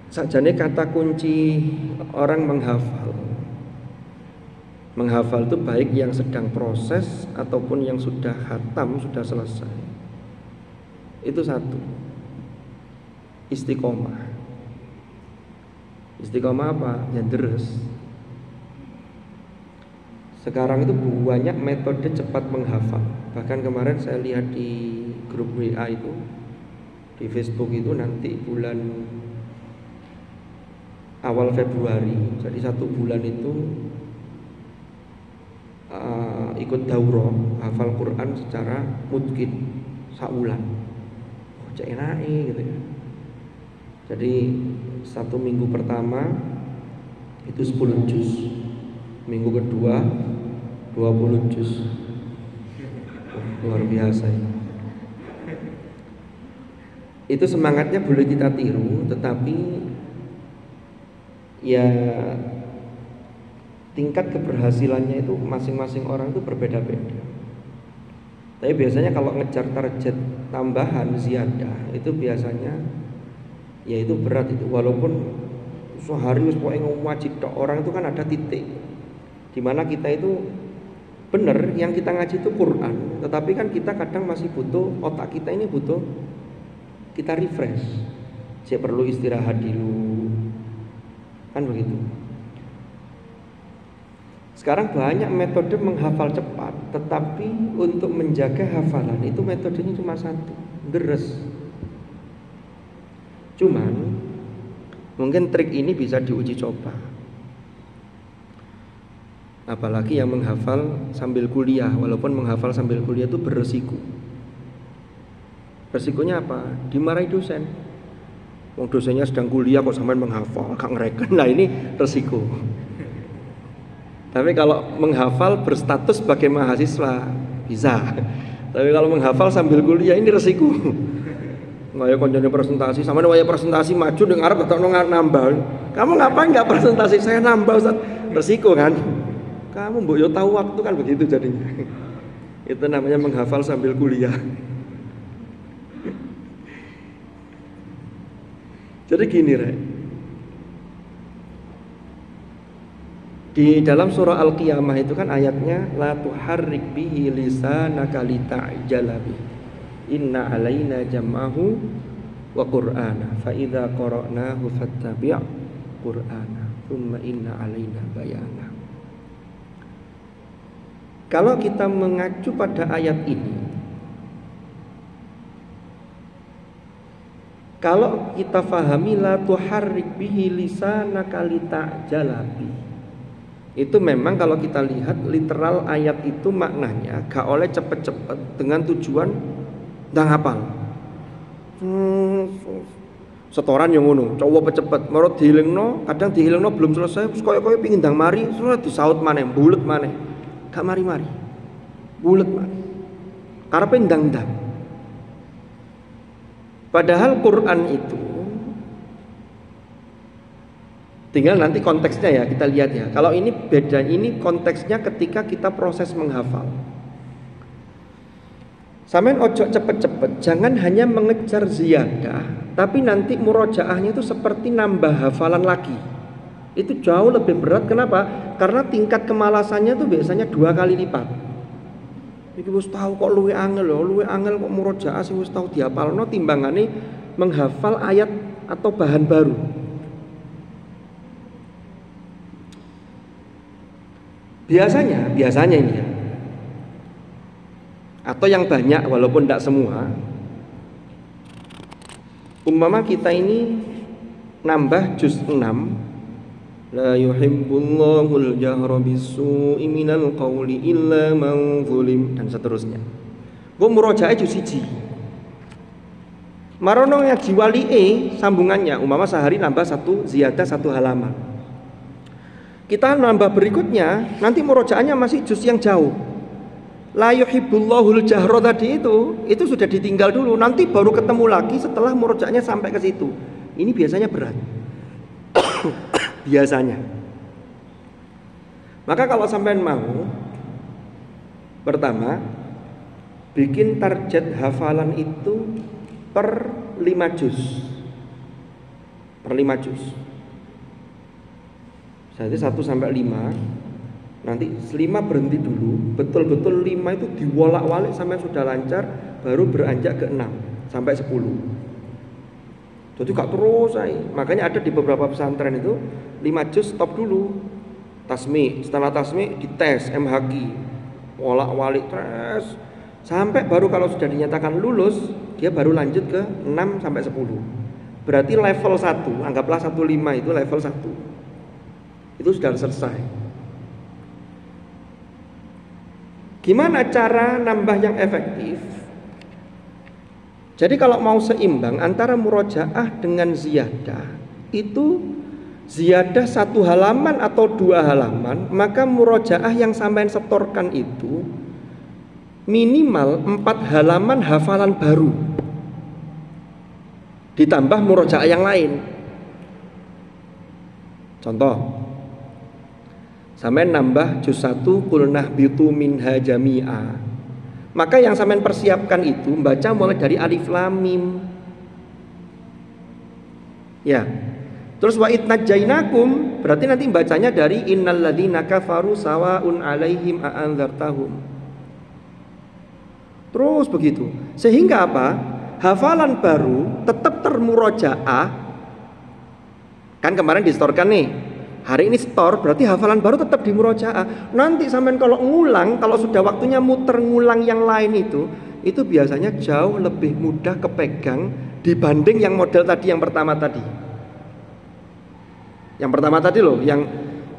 Sajane kata kunci orang menghafal itu baik yang sedang proses ataupun yang sudah khatam, sudah selesai. Itu satu. Istiqomah. Istiqomah apa? Ya deres. Sekarang itu banyak metode cepat menghafal. Bahkan kemarin saya lihat di grup WA itu, di Facebook itu nanti bulan awal Februari, jadi 1 bulan itu ikut daurah hafal Quran secara mutqin saulan. Cek enake gitu ya. Jadi 1 minggu pertama itu 10 juz, minggu kedua 20 juz. Luar biasa ya. Itu semangatnya boleh kita tiru, tetapi ya tingkat keberhasilannya itu masing-masing orang itu berbeda-beda. Tapi biasanya kalau ngejar target tambahan ziyadah itu biasanya ya itu berat itu, walaupun sehari wis pokoke wajib tok. Orang itu kan ada titik di mana kita itu benar yang kita ngaji itu Quran, tetapi kan kita kadang masih butuh, otak kita ini butuh kita refresh. Saya perlu istirahat dulu. Kan begitu. Sekarang banyak metode menghafal cepat, tetapi untuk menjaga hafalan itu metodenya cuma satu, deres. Cuman mungkin trik ini bisa diuji coba. Apalagi yang menghafal sambil kuliah, walaupun menghafal sambil kuliah itu beresiko. Resikonya apa? Dimarahi dosen. Wong dosennya sedang kuliah kok sampean menghafal, gak ngereken. Nah ini resiko. Tapi kalau menghafal berstatus sebagai mahasiswa bisa. Tapi kalau menghafal sambil kuliah ini resiko. Ngaya konjone presentasi, sampean waya presentasi maju ning arep tetep nambah. Kamu ngapain enggak presentasi? Saya nambah Ustaz. Resiko kan? Kamu mbok yo tahu waktu kan begitu jadinya. Itu namanya menghafal sambil kuliah. Jadi gini Rek, di dalam surah Al-Qiyamah itu kan ayatnya la tuharrik bihi lisanaka lita'jala bihi inna alaina jam'ahu wa qur'ana fa idza qara'nahu fattabi' qur'ana thumma inna alaina bayana. Kalau kita mengacu pada ayat ini, kalau kita fahami la tuharrik bihi lisanaka lita'jala bihi, itu memang kalau kita lihat literal ayat itu maknanya gak oleh cepet-cepet dengan tujuan ndang hafal. Setoran yang ngono, coba cepet, marot dihilingno, kadang dihilingno belum selesai, koyo-koyo pingin ndang mari, terus disaut maneh, bulet maneh. Gak mari-mari. Bulet maneh. karepe ndang-ndang. Padahal Quran itu tinggal nanti konteksnya ya, kita lihat ya. Kalau ini beda, ini konteksnya ketika kita proses menghafal. Sampeyan ojo cepet-cepet, jangan hanya mengejar ziyadah, tapi nanti murojaahnya itu seperti nambah hafalan lagi. Itu jauh lebih berat. Kenapa? Karena tingkat kemalasannya tuh biasanya 2 kali lipat. Iki wis tahu kok luwe angel lho, luwe angel kok murojaah sing wis tahu dihafalno timbangane menghafal ayat atau bahan baru. Biasanya ini ya. Atau yang banyak walaupun tidak semua. Umpama kita ini nambah juz 6. La yuhibbullahul jahra bisu'i minal qawli illa man zulim, dan seterusnya. Gue murojaah juz 1. Marono yang jiwali sambungannya umpama sehari nambah 1 ziyadah 1 halaman. Kita nambah berikutnya, nanti murojaahnya masih juz yang jauh. La yuhibbullahul jahra tadi itu sudah ditinggal dulu, nanti baru ketemu lagi setelah murojaahnya sampai ke situ. Ini biasanya berat. Biasanya. Maka kalau sampean mau, pertama bikin target hafalan itu per 5 juz. Per 5 juz. Jadi 1 sampai 5. Nanti 5 berhenti dulu, betul-betul 5 itu diwolak-walik sampai sudah lancar, baru beranjak ke 6 sampai 10. Jadi gak terus aja. Makanya ada di beberapa pesantren itu 5 juz stop dulu. Tasmi, setelah tasmi dites MHQ. Wolak-walik terus sampai baru kalau sudah dinyatakan lulus, dia baru lanjut ke 6 sampai 10. Berarti level 1, anggaplah 15 itu level 1. Itu sudah selesai. Gimana cara nambah yang efektif? Jadi kalau mau seimbang antara murojaah dengan ziyadah, itu ziyadah 1 halaman atau 2 halaman, maka murojaah yang sampean setorkan itu minimal 4 halaman hafalan baru ditambah murojaah yang lain. Contoh, sampean nambah juz 1 qul nahbitu minha jami'a. Maka yang sampean persiapkan itu membaca mulai dari alif lam mim. Ya. Terus wa idnajainakum berarti nanti bacanya dari innalladzina kafaru sawaun alaihim a'anzartahum. Terus begitu. Sehingga apa? Hafalan baru tetap termurojaah. Kan kemarin distorkan nih. Hari ini store berarti hafalan baru tetap di murojaah. Nanti sampean kalau ngulang, kalau sudah waktunya muter ngulang yang lain itu biasanya jauh lebih mudah kepegang dibanding yang model tadi yang pertama tadi. Yang pertama tadi loh, yang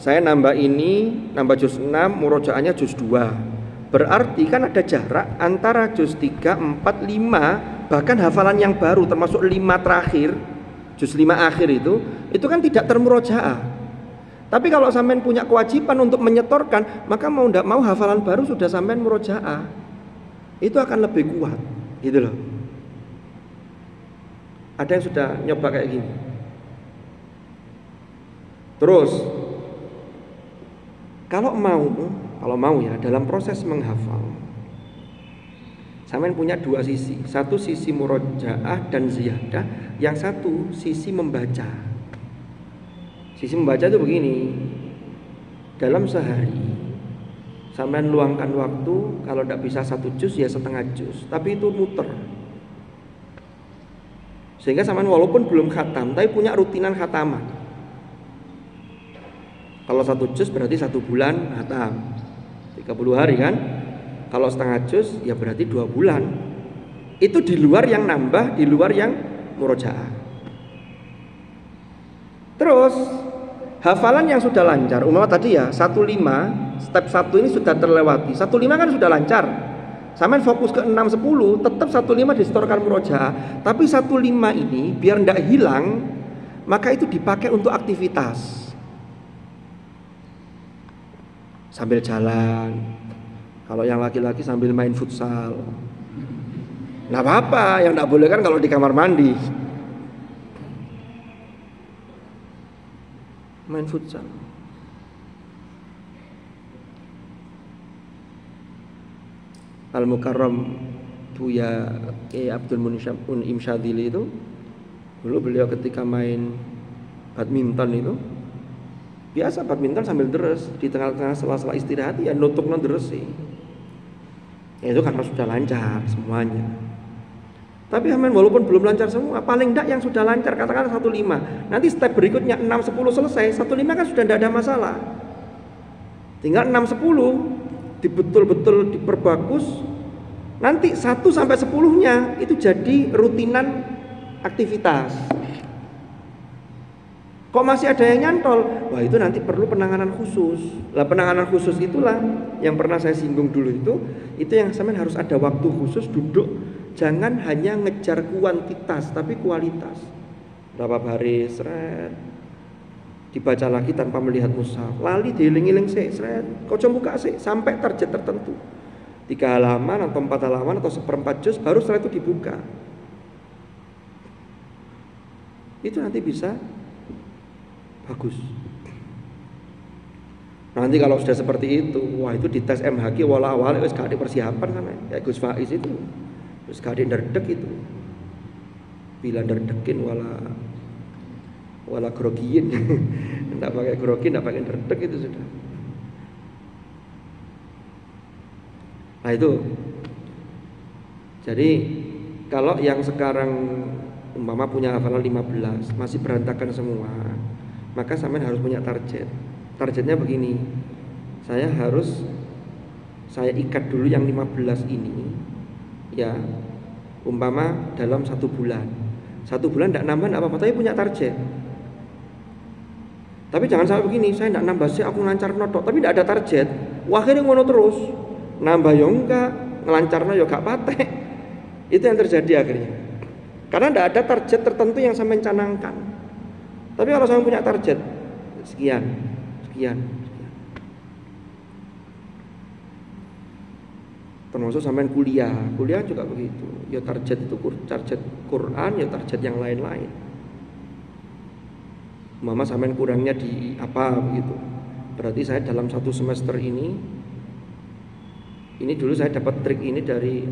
saya nambah ini, nambah juz 6, murojaahnya juz 2. Berarti kan ada jarak antara juz 3, 4, 5, bahkan hafalan yang baru termasuk 5 terakhir, juz 5 akhir itu kan tidak termurojaah. Tapi kalau sampean punya kewajiban untuk menyetorkan, maka mau tidak mau hafalan baru sudah sampean murojaah. Itu akan lebih kuat, gitu loh. Ada yang sudah nyoba kayak gini. Terus kalau mau ya dalam proses menghafal, sampean punya 2 sisi. Satu sisi murojaah dan ziyadah, yang satu sisi membaca. Sisi membaca itu begini, dalam sehari sampean luangkan waktu, kalau tidak bisa 1 juz ya setengah juz, tapi itu muter. Sehingga sampean walaupun belum khatam, tapi punya rutinan khataman. Kalau 1 juz berarti 1 bulan khatam, 30 hari kan. Kalau setengah juz ya berarti 2 bulan. Itu di luar yang nambah, di luar yang murojaah. Terus hafalan yang sudah lancar, umpama tadi ya 15, step 1 ini sudah terlewati. 15 kan sudah lancar. Sampean fokus ke 6, 10, tetap 15 distorkan murojaah. Tapi 15 ini biar tidak hilang, maka itu dipakai untuk aktivitas. Sambil jalan. Kalau yang laki-laki sambil main futsal. Nggak apa-apa, yang nggak boleh kan kalau di kamar mandi main futsal. Al-Mukarram Buya Abdul Munim Syadzili itu dulu beliau ketika main badminton itu biasa badminton sambil deres di tengah-tengah sela-sela istirahat ya nutuknya deres sih. Ya itu karena sudah lancar semuanya. Tapi walaupun belum lancar semua, paling enggak yang sudah lancar katakan 1.5. Nanti step berikutnya 6 10 selesai, 1.5 kan sudah tidak ada masalah. Tinggal 6 10 betul-betul diperbagus. Nanti 1 sampai 10-nya itu jadi rutinan aktivitas. Kok masih ada yang nyantol? Wah, itu nanti perlu penanganan khusus. Lah penanganan khusus itulah yang pernah saya singgung dulu itu yang sampean harus ada waktu khusus duduk. Jangan hanya ngejar kuantitas tapi kualitas. Berapa baris, seret. Dibaca lagi tanpa melihat mushaf. Lali dieling-eling sik, seret. Kocok buka sik sampai target tertentu. 3 halaman atau 4 halaman atau 1/4 juz baru setelah itu dibuka. Itu nanti bisa bagus. Nanti kalau sudah seperti itu, wah itu di tes MHQ wala-wala wis gak ada persiapan sana. Ya Gus Faiz itu. Terus gak ada nderdek itu. Bila nderdekin wala grogiin. Enggak pakai grogi, enggak pakai nderdek itu sudah. Nah itu. Jadi kalau yang sekarang umpama punya hafalan 15 masih berantakan semua, maka sampean harus punya target. Targetnya begini. Saya ikat dulu yang 15 ini ya, umpama dalam 1 bulan. 1 bulan tidak nambah tidak apa-apa, tapi punya target. Tapi jangan sampai begini, saya tidak nambah sih, aku lancar notok, tapi tidak ada target. Wah, akhirnya ngono terus. Nambah ya enggak, ngelancarno ya gak patek. Itu yang terjadi akhirnya. Karena tidak ada target tertentu yang sampean canangkan. Tapi kalau sampean punya target sekian. Termasuk sampean kuliah juga begitu. Ya target itu target Quran, ya target yang lain-lain. Mama sampean kurangnya di apa begitu. Berarti saya dalam 1 semester ini dulu saya dapat trik ini dari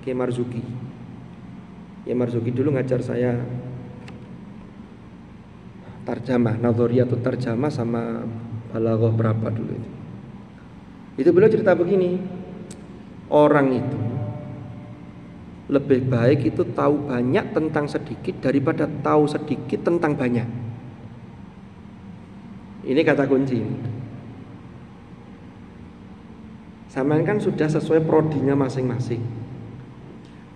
Kiai Marzuki. Kiai Marzuki dulu ngajar saya tarjamah, nadhoriyatut tarjamah sama balaghah berapa dulu itu. Itu beliau cerita begini. Orang itu lebih baik itu tahu banyak tentang sedikit daripada tahu sedikit tentang banyak. Ini kata kunci. Sampean kan sudah sesuai prodinya masing-masing.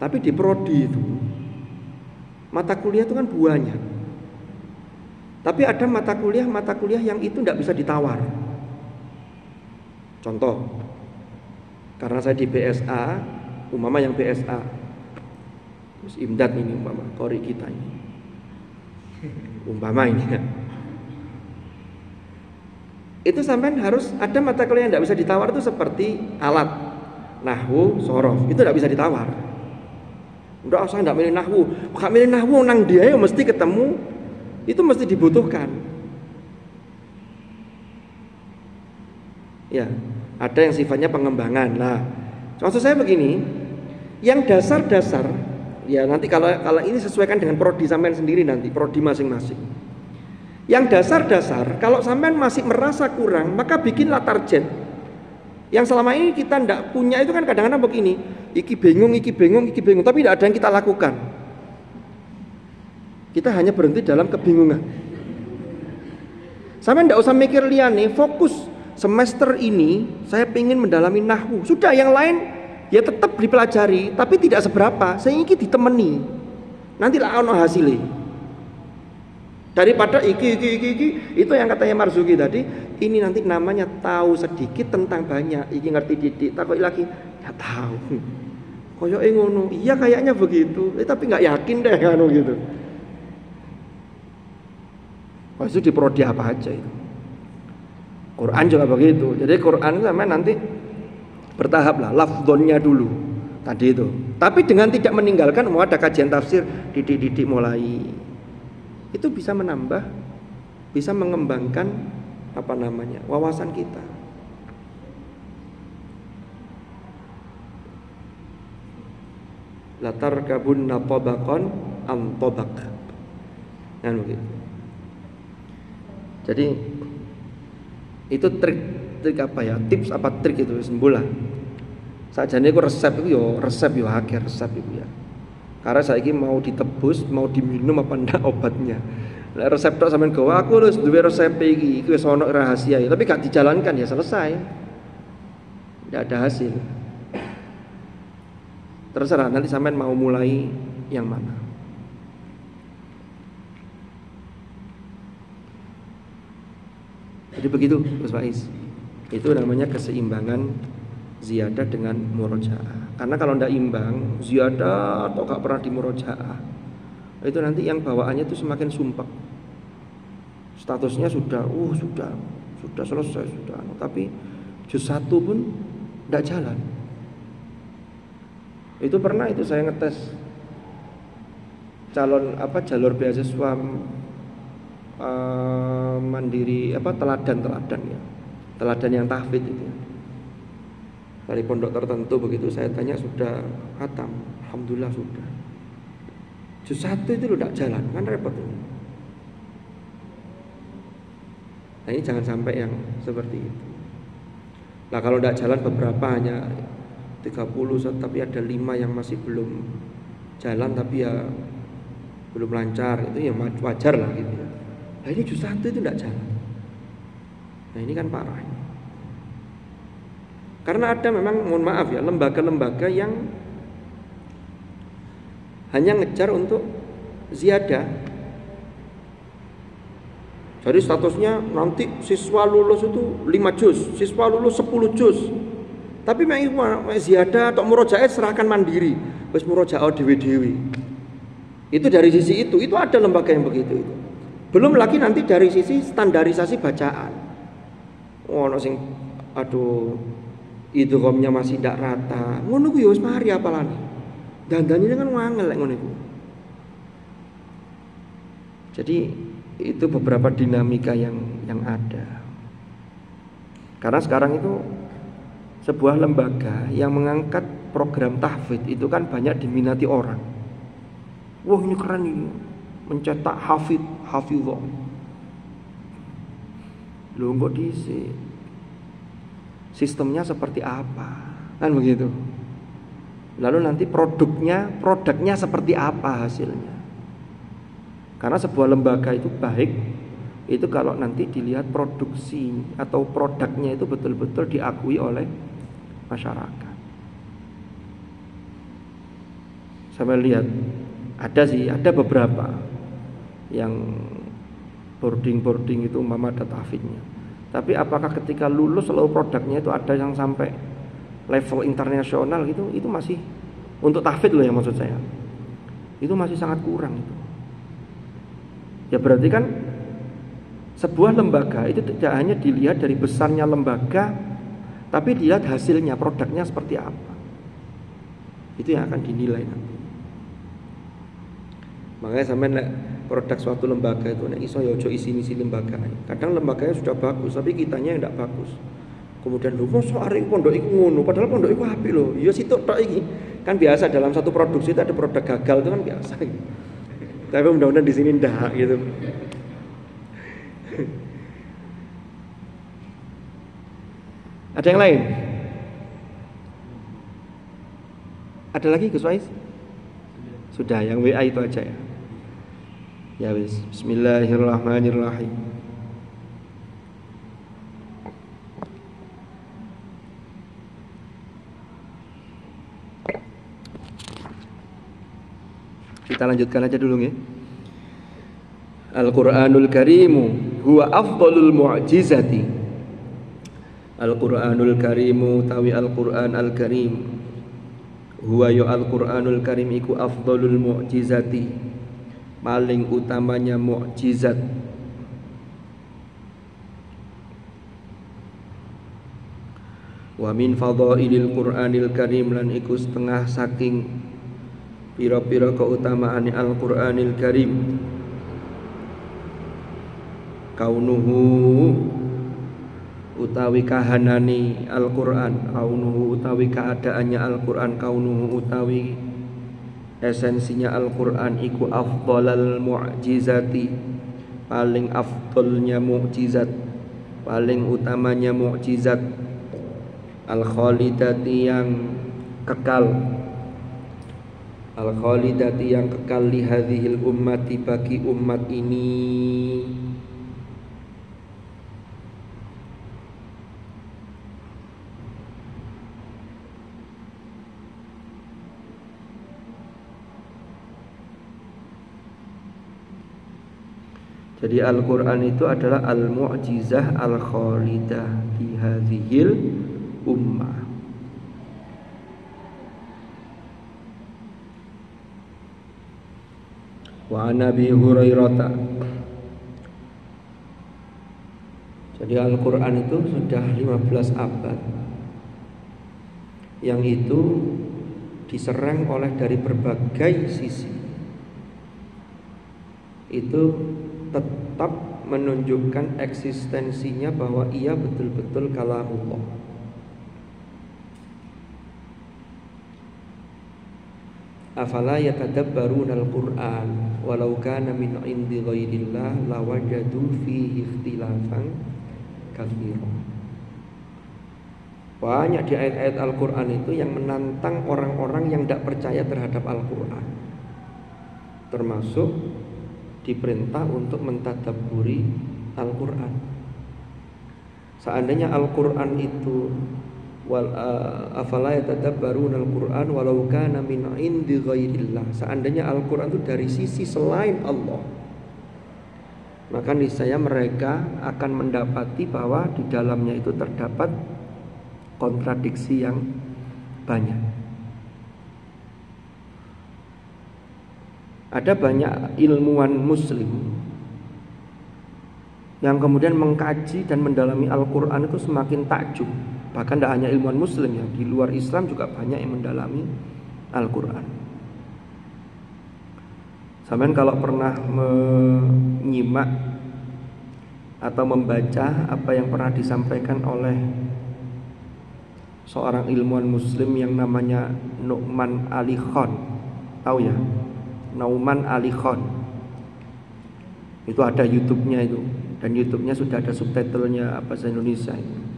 Tapi di prodi itu mata kuliah itu kan banyak. Tapi ada mata kuliah yang itu tidak bisa ditawar. Contoh, karena saya di BSA, umpama yang BSA, terus Imdad ini umpama, kori kita ini, umpama ini, itu sampean harus ada mata kuliah yang tidak bisa ditawar itu seperti alat, nahwu, sorof, itu tidak bisa ditawar. Udah saya tidak milih nahwu, gak milih nahwu, nang dia ya mesti ketemu, itu mesti dibutuhkan. Ya, ada yang sifatnya pengembangan. Nah, maksud saya begini, yang dasar-dasar, ya nanti kalau ini sesuaikan dengan prodi sampean sendiri nanti, prodi masing-masing. Yang dasar-dasar, kalau sampean masih merasa kurang, maka bikinlah target. Yang selama ini kita tidak punya itu kan kadang-kadang begini, iki bingung, tapi tidak ada yang kita lakukan. Kita hanya berhenti dalam kebingungan. Sampean tidak usah mikir liane, fokus. Semester ini saya ingin mendalami nahwu. Sudah, yang lain ya tetap dipelajari, tapi tidak seberapa. Saya ingin ditemani. Nanti lah ono hasilnya. Daripada iki itu yang katanya Marzuki tadi, ini nanti namanya tahu sedikit tentang banyak. Iki ngerti didik, takut lagi nggak tahu. Koyoke ngono. Iya kayaknya begitu, tapi nggak yakin deh kan gitu. Pas itu di prodi apa aja itu. Quran juga begitu. Jadi Quran sama nanti bertahap lah, lafdzonnya dulu. tadi itu. Tapi dengan tidak meninggalkan, mau ada kajian tafsir, didik mulai. Itu bisa menambah, bisa mengembangkan wawasan kita. Latar kabun natobakon antobak. Kan begitu. Jadi itu trik apa ya? Tips apa trik itu sembola. Sajane iku resep yo akeh resep iku ya. Karena saiki mau ditebus, mau diminum apa ndak obatnya. Lah resep tok sampean gawa aku wis duwe resep iki wis ono rahasia ya, tapi gak dijalankan ya selesai. Ndak ada hasil. Terserah nanti sampean mau mulai yang mana. Jadi begitu Mas Faiz. Itu namanya keseimbangan ziyadah dengan murojaah. Karena kalau ndak imbang, ziyadah atau gak pernah di murojaah, itu nanti yang bawaannya itu semakin sumpek. Statusnya sudah selesai sudah, tapi juz 1 pun ndak jalan. Itu pernah itu saya ngetes jalur beasiswa mandiri teladan ya. Teladan yang tahfidz itu. Dari pondok tertentu begitu saya tanya sudah khatam. Alhamdulillah sudah. Juz 1 itu lo tidak jalan, kan repot ini. Nah ini jangan sampai yang seperti itu. Nah kalau tidak jalan beberapa hanya 30 tapi ada 5 yang masih belum jalan tapi ya belum lancar, itu ya wajar lah gitu ya. Nah ini juz 1 itu tidak jalan. Nah ini kan parah ini. Karena ada memang, mohon maaf ya, lembaga-lembaga yang hanya ngejar untuk ziyadah. Jadi statusnya nanti siswa lulus itu 5 juz, siswa lulus 10 juz. Tapi memang ziyadah atau murojaah serahkan mandiri, wis murojaah dewe-dewe. Itu dari sisi itu ada lembaga yang begitu itu. Belum lagi nanti dari sisi standarisasi bacaan. Ono sing idghamnya masih ndak rata. Ngono ku ya wis mari apalane. Dandane kan wangel lek ngono iku. Jadi itu beberapa dinamika yang ada. Karena sekarang itu sebuah lembaga yang mengangkat program tahfidz itu kan banyak diminati orang. Wah ini keren ini, mencetak hafidhah. Loh kok diisi? Sistemnya seperti apa? Kan begitu. Lalu nanti produknya seperti apa hasilnya? Karena sebuah lembaga itu baik itu kalau nanti dilihat produksi atau produknya itu betul-betul diakui oleh masyarakat. Saya lihat ada beberapa yang boarding itu umpama ada tahfidznya. Tapi apakah ketika lulus lalu produknya itu ada yang sampai level internasional gitu, itu masih untuk tahfidz loh ya maksud saya. Itu masih sangat kurang itu. Ya berarti kan sebuah lembaga itu tidak hanya dilihat dari besarnya lembaga, tapi dilihat hasilnya, produknya seperti apa. Itu yang akan dinilai nanti. Makanya sampai produk suatu lembaga itu iso ya ojo isi-isi lembaga. Kadang lembaganya sudah bagus, tapi kitanya yang tidak bagus. Kemudian lho mosok arek pondok iku ngono, padahal pondok iku apik lho. Ya sitok tok iki. Kan biasa dalam satu produksi itu ada produk gagal itu kan biasa gitu. Tapi mudah-mudahan di sini ndak gitu. Ada yang lain? Ada lagi Gus Faiz? Sudah, yang WA itu aja ya. Ya wis, bismillahirrahmanirrahim. Kita lanjutkan aja dulu ya. Al-Qur'anul Karimu huwa afdalul mu'jizati. Al-Qur'anul Karimu tawi Al-Qur'an Al-Karim. Huwa ya Al-Qur'anul Karim iku afdalul mu'jizati. Paling utamanya mukjizat. Wa min fadhailil Qur'anil Karim, lan iku setengah saking pira-pira keutamaane Al-Qur'anil Karim, kaunuhu utawi kahanani Al-Qur'an, kaunuhu utawi keadaannya Al-Qur'an, kaunuhu utawi esensinya Al-Qur'an iku afdhalal mu'jizati, paling afdolnya mukjizat, paling utamanya mukjizat, al-khalidati yang kekal, al-khalidati yang kekal, li hadhil ummati bagi umat ini. Jadi Al-Quran itu adalah al-mu'jizah al-khalidah di hadhil ummah. Wa Nabi Hurairah. Jadi Al-Quran itu sudah 15 abad, yang itu diserang oleh dari berbagai sisi. Itu tetap menunjukkan eksistensinya bahwa ia betul-betul kalamullah. Afala yatadabbaruna al-Qur'an walau kana min 'indi ghairillah lawajadu fihi ikhtilafan katsiran. Banyak di ayat-ayat Al-Qur'an itu yang menantang orang-orang yang tidak percaya terhadap Al-Qur'an, termasuk diperintah untuk mentadabburi Al-Qur'an. Seandainya Al-Qur'an itu afala yatadabbaruna al-Qur'an walau kana min 'indi ghairillah, seandainya Al-Qur'an itu dari sisi selain Allah, maka niscaya mereka akan mendapati bahwa di dalamnya itu terdapat kontradiksi yang banyak. Ada banyak ilmuwan muslim yang kemudian mengkaji dan mendalami Al-Quran itu semakin takjub. Bahkan tidak hanya ilmuwan muslim ya, di luar Islam juga banyak yang mendalami Al-Quran. Sampeyan kalau pernah menyimak atau membaca apa yang pernah disampaikan oleh seorang ilmuwan muslim yang namanya Nu'man Ali Khan, tahu ya? Nu'man Ali Khan. Itu ada YouTube-nya itu, dan YouTube-nya sudah ada subtitlenya bahasa Indonesia itu.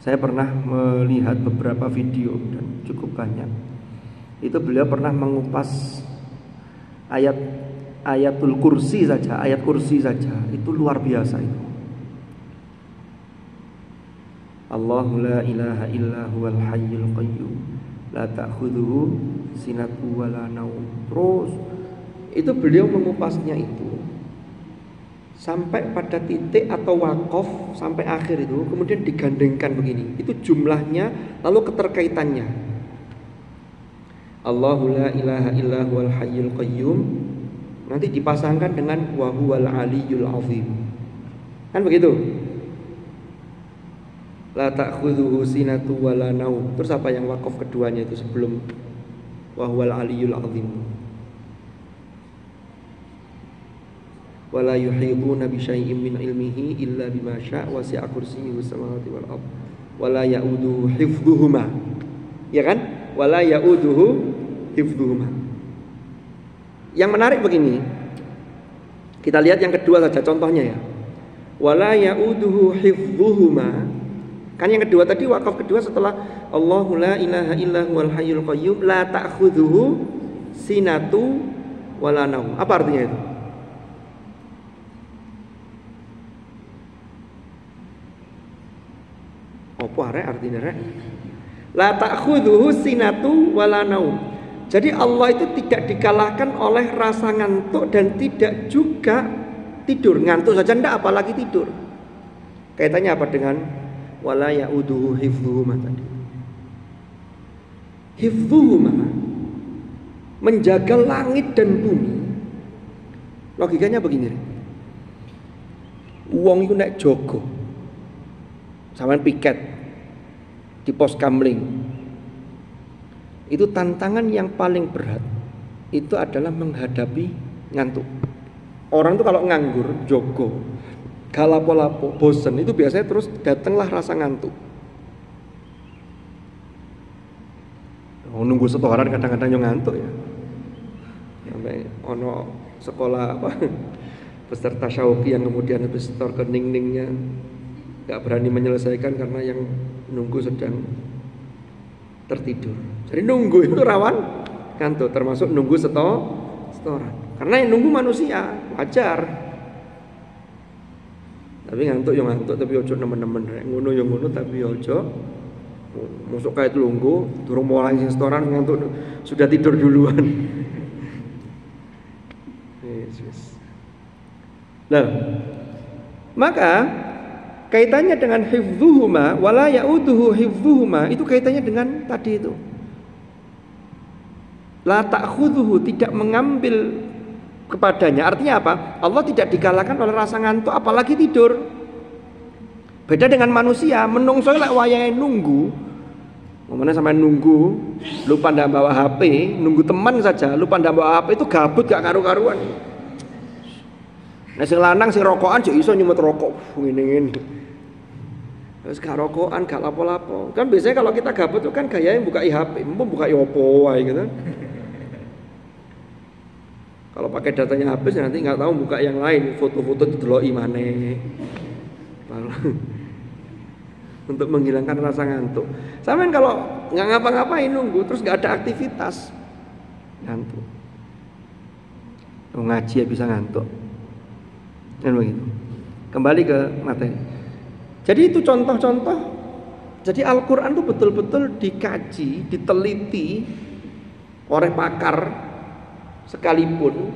Saya pernah melihat beberapa video dan cukup banyak. Itu beliau pernah mengupas ayatul kursi saja, ayat kursi saja. Itu luar biasa itu. Allahu la ilaha illa huwal hayyul qayyum la ta'khudhuhu sinatu wala naum. Terus itu beliau mengupasnya itu sampai pada titik atau waqaf sampai akhir itu, kemudian digandengkan begini. Itu jumlahnya lalu keterkaitannya. Allahu la ilaha illa huwal hayyul qayyum nanti dipasangkan dengan wa huwal aliyyul azim. Kan begitu? La ta'khudhuhu sinatu wala naum. Terus apa yang waqaf keduanya itu sebelum wa huwal aliyyul azim? Wala yuhituna bi syai'in min ilmihi illa bima syaa' wasi'a kursiyyuhu samawati wal ardh wala ya'uduhu hifdhuhuma. Ya kan? Wala ya'uduhu hifdhuhuma. Yang menarik begini. Kita lihat yang kedua saja contohnya ya. Wala ya'uduhu hifdhuhuma. Kan yang kedua tadi wakaf kedua setelah Allahu la ilaha illa huwal hayyul qayyum la ta'khudhuhu sinatu wala naum. Apa artinya itu? Apa artinya rek? La ta'khudhuhu sinatu wala naum. Jadi Allah itu tidak dikalahkan oleh rasa ngantuk dan tidak juga tidur. Ngantuk saja enggak, apalagi tidur. Kaitannya apa dengan wala ya'uduhu hifdhuhuma tadi? Hifdhuhuma, menjaga langit dan bumi. Logikanya begini. Wong iku nek jaga sampean piket di pos kamling. Itu tantangan yang paling berat itu adalah menghadapi ngantuk. Orang tuh kalau nganggur, jogo, gak lapo-lapo, bosen, itu biasanya terus datanglah rasa ngantuk. Nunggu setoran kadang-kadang yang ngantuk ya. Sampai ono sekolah apa peserta syauqi yang kemudian habis setor ke ning-ningnya gak berani menyelesaikan karena yang nunggu sedang tertidur. Jadi nunggu itu rawan ngantuk, termasuk nunggu setoran. Karena yang nunggu manusia, wajar. Tapi ngantuk yang ngantuk, tapi ojo nemen-nemen. Ngono yang ngono tapi ojo masuk kayak telunggu, durung mulai sing setoran ngantuk sudah tidur duluan. Yes. Nah, maka kaitannya dengan hifdzuhuma wala ya'uduhu hifdzuhuma itu kaitannya dengan tadi itu. La ta'khudhuhu, tidak mengambil kepadanya. Artinya apa? Allah tidak dikalahkan oleh rasa ngantuk apalagi tidur. Beda dengan manusia, menungso lek wayahe nunggu. Momennya sampai nunggu, lupa ndak bawa HP, nunggu teman saja, lupa ndak bawa HP itu gabut gak karu-karuan. Nah sing lanang sing rokokan yo iso nyumet rokok ngene-ngene. Terus gak rokokan, gak lapo-lapo. Kan biasanya kalau kita gabut itu kan gayanya buka HP, mumpung buka yopo wae gitu. Kalau pakai datanya habis nanti nggak tahu buka yang lain, foto-foto dideloki maneh. Untuk menghilangkan rasa ngantuk. Sampean kalau nggak ngapa-ngapain nunggu terus nggak ada aktivitas, ngantuk. Ngaji ya bisa ngantuk. Kan begitu. Kembali ke materi. Jadi itu contoh-contoh. Jadi Al-Quran itu betul-betul dikaji, diteliti oleh pakar sekalipun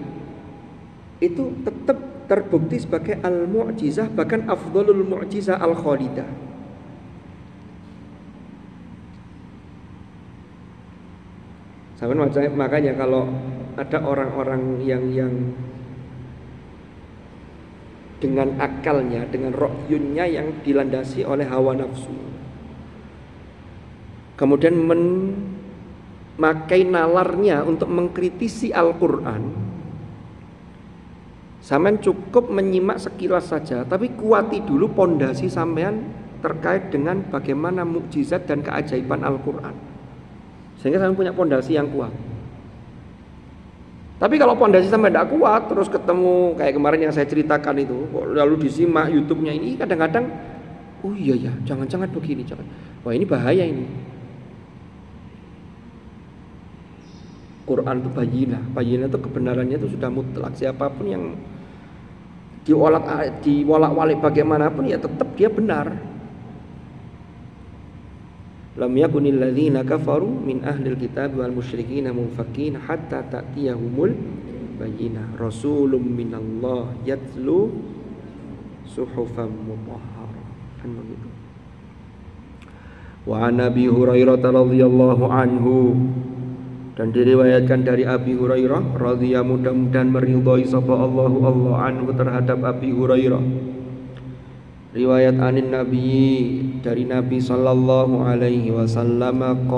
itu tetap terbukti sebagai al-mu'jizah, bahkan afdhalul mu'jizah al-khalidah. Makanya kalau ada orang-orang yang dengan akalnya, dengan rohyunnya yang dilandasi oleh hawa nafsu, kemudian memakai nalarnya untuk mengkritisi Al-Quran, sampean cukup menyimak sekilas saja, tapi kuati dulu pondasi sampean terkait dengan bagaimana mukjizat dan keajaiban Al-Quran, sehingga sampean punya pondasi yang kuat. Tapi kalau pondasi sampai tidak kuat, terus ketemu kayak kemarin yang saya ceritakan itu, lalu disimak YouTube-nya ini, kadang-kadang, oh iya ya, jangan-jangan begini, jangan. Wah ini bahaya ini. Quran itu bayinah itu kebenarannya itu sudah mutlak. Siapapun yang diwolak-walik bagaimanapun ya tetap dia benar. Lam yakunil ladzina kafaru min ahlil kitab wal musyrikin munfakin hatta ta'tiyahumul bayyinah rasulun minallah yatlu suhufan mutahharah. Kan begitu. Wa an Abi Hurairah radhiyallahu anhu, dan diriwayatkan dari Abi Hurairah radhiyallahu, mudah-mudahan meridhai sapa Allah anhu terhadap Abi Hurairah. Riwayat anin Nabi, dari Nabi sallallahu alaihi wasallam,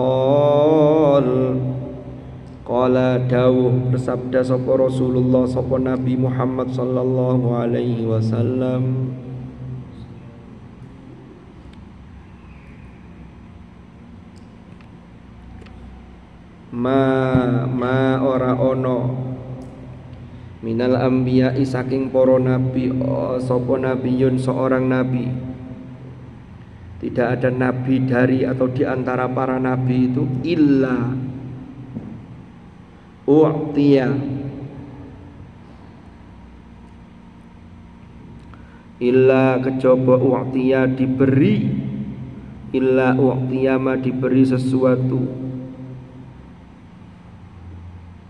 qala dawuh, bersabda sapa Rasulullah, sapa Nabi Muhammad sallallahu alaihi wasallam, ma ora ono minal anbiya'i saking para nabi, sapa nabiyun seorang nabi, tidak ada nabi dari atau di antara para nabi itu illa u'tiya, illa kejaba u'tiya diberi, illa u'tiya ma diberi sesuatu,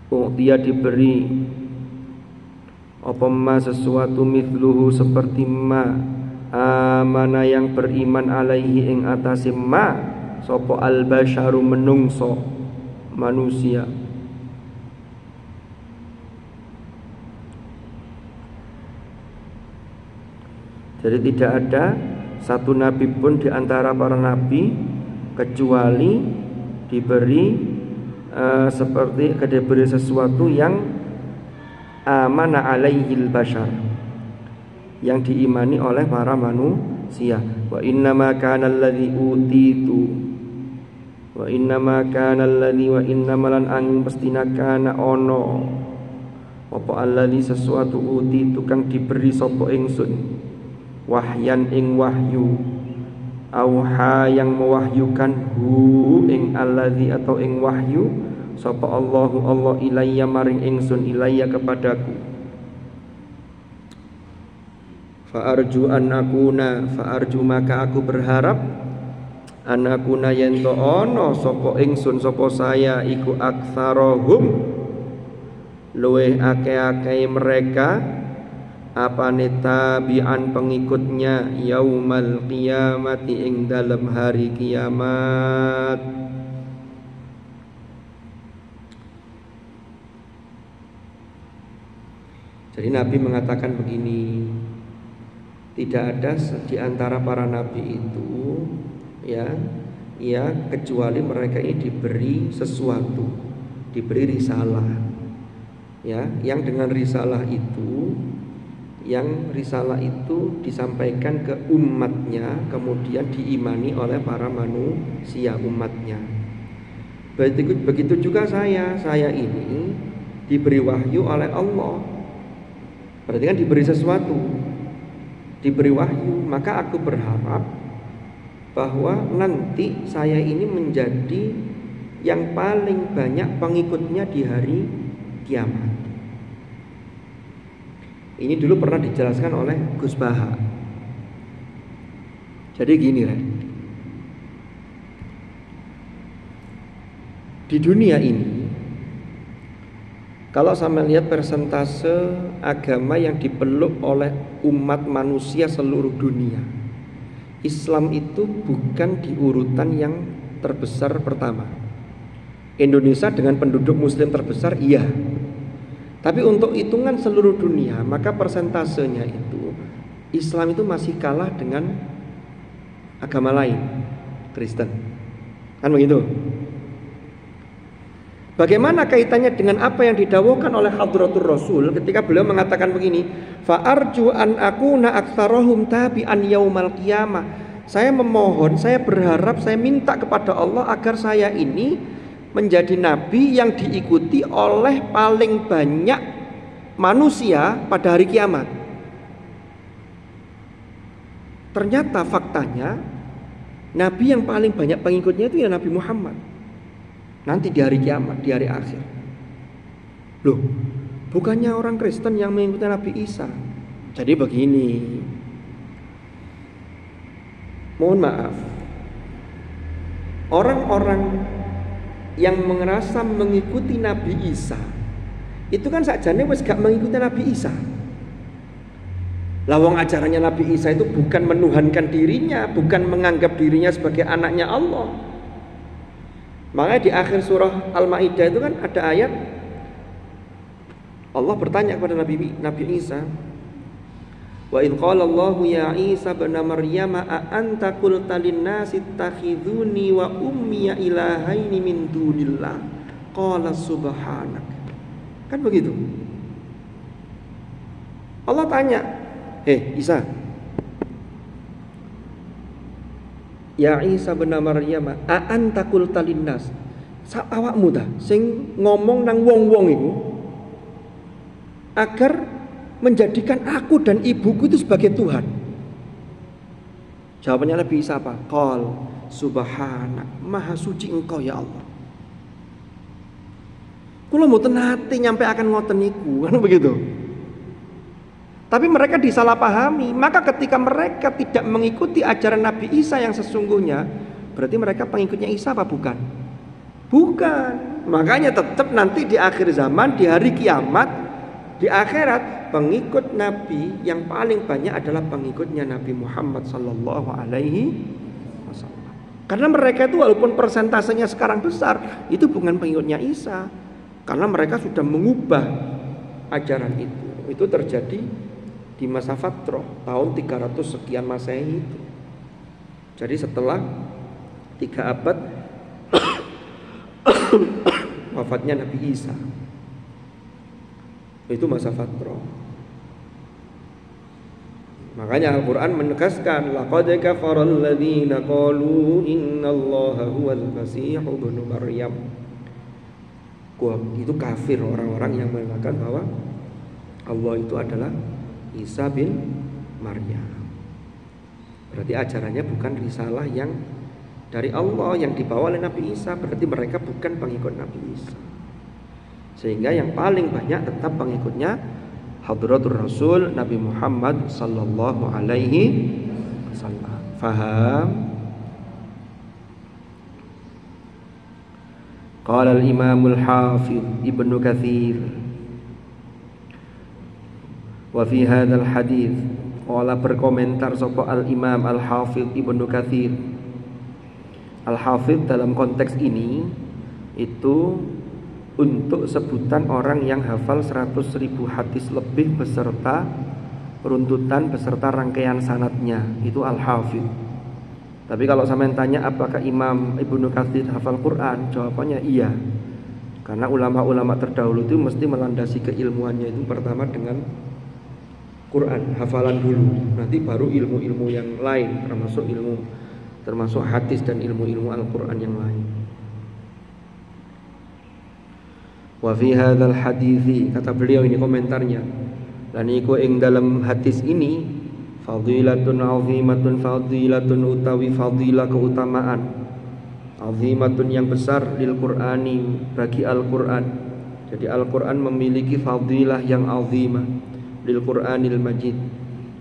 u'tiya diberi apa ma sesuatu, mithluhu seperti ma, amana yang beriman, alaihi ing atase ma sapa al-basyaru menungso manusia. Jadi tidak ada satu nabi pun di antara para nabi kecuali diberi diberi sesuatu yang amana alaihil bashar, yang diimani oleh para manusia. Wa innama kana alladzi utitu wa innama kana alladzi wa innamalan angin pestina kana ono apa alladzi sesuatu utitu kang diberi sapa ingsun wahyan ing wahyu auha yang mewahyukan hu ing alladzi atau ing wahyu sapa Allahu Allah ilayya maring ingsun ilayya kepadaku. Fa arju maka aku berharap an akuna yen to ana sapa ingsun sapa saya iku aktsarahum luweh akeh-akeh mereka apane tabi'an pengikutnya yaumal qiyamati ing dalam hari kiamat. Jadi Nabi mengatakan begini, tidak ada di antara para nabi itu ya kecuali mereka ini diberi sesuatu, diberi risalah ya, yang dengan risalah itu disampaikan ke umatnya, kemudian diimani oleh para manusia umatnya. Begitu juga saya ini diberi wahyu oleh Allah. Berarti kan diberi sesuatu, diberi wahyu. Maka aku berharap bahwa nanti saya ini menjadi yang paling banyak pengikutnya di hari kiamat. Ini dulu pernah dijelaskan oleh Gus Baha. Jadi gini, Ren. Di dunia ini, kalau saya melihat persentase agama yang dipeluk oleh umat manusia seluruh dunia, Islam itu bukan di urutan yang terbesar pertama. Indonesia dengan penduduk muslim terbesar, iya. Tapi untuk hitungan seluruh dunia, maka persentasenya itu Islam itu masih kalah dengan agama lain, Kristen. Kan begitu? Bagaimana kaitannya dengan apa yang didawuhkan oleh Hadratur Rasul ketika beliau mengatakan begini, fa arju an akuna aktsarahum tabi'an yaumal qiyamah. Saya memohon, saya berharap, saya minta kepada Allah agar saya ini menjadi nabi yang diikuti oleh paling banyak manusia pada hari kiamat. Ternyata faktanya nabi yang paling banyak pengikutnya itu ya Nabi Muhammad. Nanti di hari kiamat, di hari akhir. Loh, bukannya orang Kristen yang mengikuti Nabi Isa. Jadi begini, mohon maaf, orang-orang yang merasa mengikuti Nabi Isa itu kan sakjane wis gak mengikuti Nabi Isa. Lawang ajarannya Nabi Isa itu bukan menuhankan dirinya, bukan menganggap dirinya sebagai anaknya Allah. Makanya di akhir surah Al-Maidah itu kan ada ayat Allah bertanya kepada Nabi Isa, wa in qala Allahu ya Isa ibn Maryam a anta qulta lin-nasi ittakhiduni wa ummi ilahaini min dunillah qala subhanak. Kan begitu. Allah tanya, Isa, ya Isa ibn Maryam a anta qulta lin-nas, awakmu ta sing ngomong nang wong-wong iku agar menjadikan aku dan ibuku itu sebagai Tuhan. Jawabannya Nabi Isa apa? Qal subhanak, maha suci engkau ya Allah. Kula mboten nate nyampe akan ngoten niku, kan begitu. Tapi mereka disalahpahami. Maka ketika mereka tidak mengikuti ajaran Nabi Isa yang sesungguhnya, berarti mereka pengikutnya Isa apa bukan? Bukan. Makanya tetap nanti di akhir zaman, di hari kiamat, di akhirat, pengikut Nabi yang paling banyak adalah pengikutnya Nabi Muhammad sallallahu alaihi wasallam. Karena mereka itu walaupun persentasenya sekarang besar, itu bukan pengikutnya Isa. Karena mereka sudah mengubah ajaran itu. Itu terjadi di masa Fatrah tahun 300 sekian Masehi itu. Jadi setelah 3 abad wafatnya Nabi Isa, itu masa fatrah. Makanya Al-Quran menegaskan, laqad kafara alladziina qalu innallaha huwal masiih ibnu Maryam. Itu kafir orang-orang yang mengatakan bahwa Allah itu adalah Isa bin Maryam. Berarti ajarannya bukan risalah yang dari Allah yang dibawa oleh Nabi Isa. Berarti mereka bukan pengikut Nabi Isa. Sehingga yang paling banyak tetap pengikutnya Hadratur Rasul Nabi Muhammad sallallahu alaihi wasallam. Faham? Qala al-Imam al-Hafidh Ibnu Katsir wa fi hadzal hadits, qala berkomentar sapa al-Imam al-Hafidh Ibnu Katsir. Al-Hafidh dalam konteks ini itu untuk sebutan orang yang hafal 100.000 hadis lebih beserta runtutan beserta rangkaian sanadnya, itu al-Hafidh. Tapi kalau sampean tanya apakah Imam Ibnu Katsir hafal Quran, jawabannya iya. Karena ulama-ulama terdahulu itu mesti melandasi keilmuannya itu pertama dengan Quran, hafalan dulu, nanti baru ilmu-ilmu yang lain, termasuk hadis dan ilmu-ilmu Al-Quran yang lain. Wa fi hadzal hadithi, kata beliau ini komentarnya, lan iku ing dalam hadis ini fadilatun azimatun, fadilatun utawi fadilah keutamaan, azimatun yang besar lil Qur'ani bagi Al-Qur'an. Jadi Al-Qur'an memiliki fadilah yang azimah lil Qur'anil Majid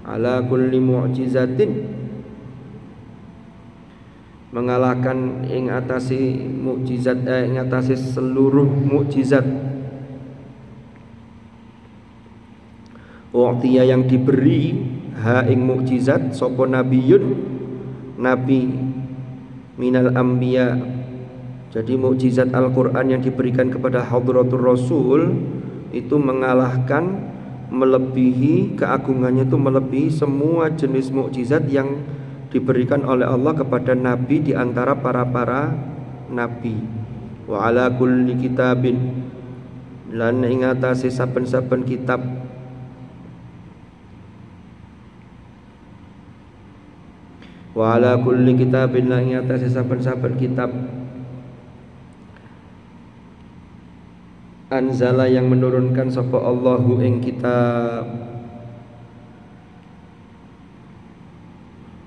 ala kulli mu'jizatin, mengalahkan ing atasi mukjizat, ing atasi seluruh mukjizat. Waqtiya yang diberi ha ing mukjizat sapa nabiyun, nabi minal anbiya. Jadi mukjizat Al-Qur'an yang diberikan kepada Hadratur Rasul itu mengalahkan, melebihi, keagungannya itu melebihi semua jenis mukjizat yang diberikan oleh Allah kepada nabi di antara para nabi. Wa ala kulli kitabin, lan ing atase saben-saben kitab, wa ala kulli kitabin, lan ing atase saben-saben kitab, anzala yang menurunkan sapa Allahu ing kitab.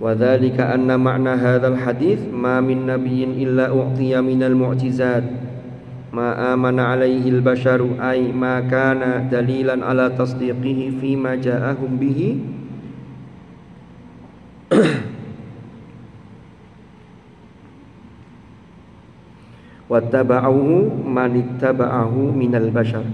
Wa dzalika anna ma'na hadzal hadits ma min nabiyyin illa u'tiya minal mu'jizat ma amana alaihi al-basharu, ay ma kana dalilan ala tasdiqihi fi ma ja'ahum bihi wattaba'uhu man ittaba'ahu minal bashar.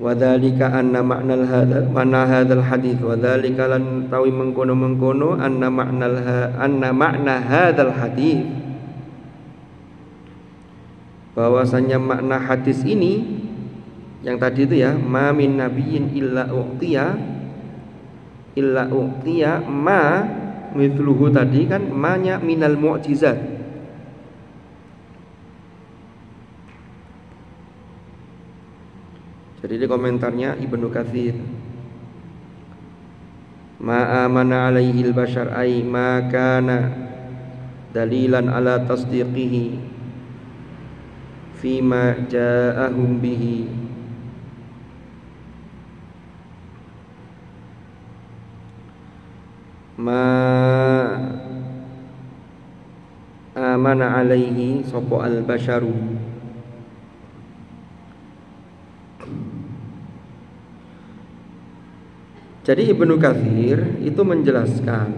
Wa dzalika anna ma'nal hadzal hadits, wa dzalika lan tawi mengkono anna ma'na hadzal hadits, bahwasanya makna hadis ini yang tadi itu ya, ma min nabiyyin illa u'tiya ma mithluhu, tadi kan ma-nya minal mu'jizat. Jadi di komentarnya Ibnu Katsir, ma amana alaihi al-bashar ay ma kana dalilan ala tasdiqihi fima ja'ahum bihi, ma amana alaihi sapa al-basharu. Jadi Ibnu Katsir itu menjelaskan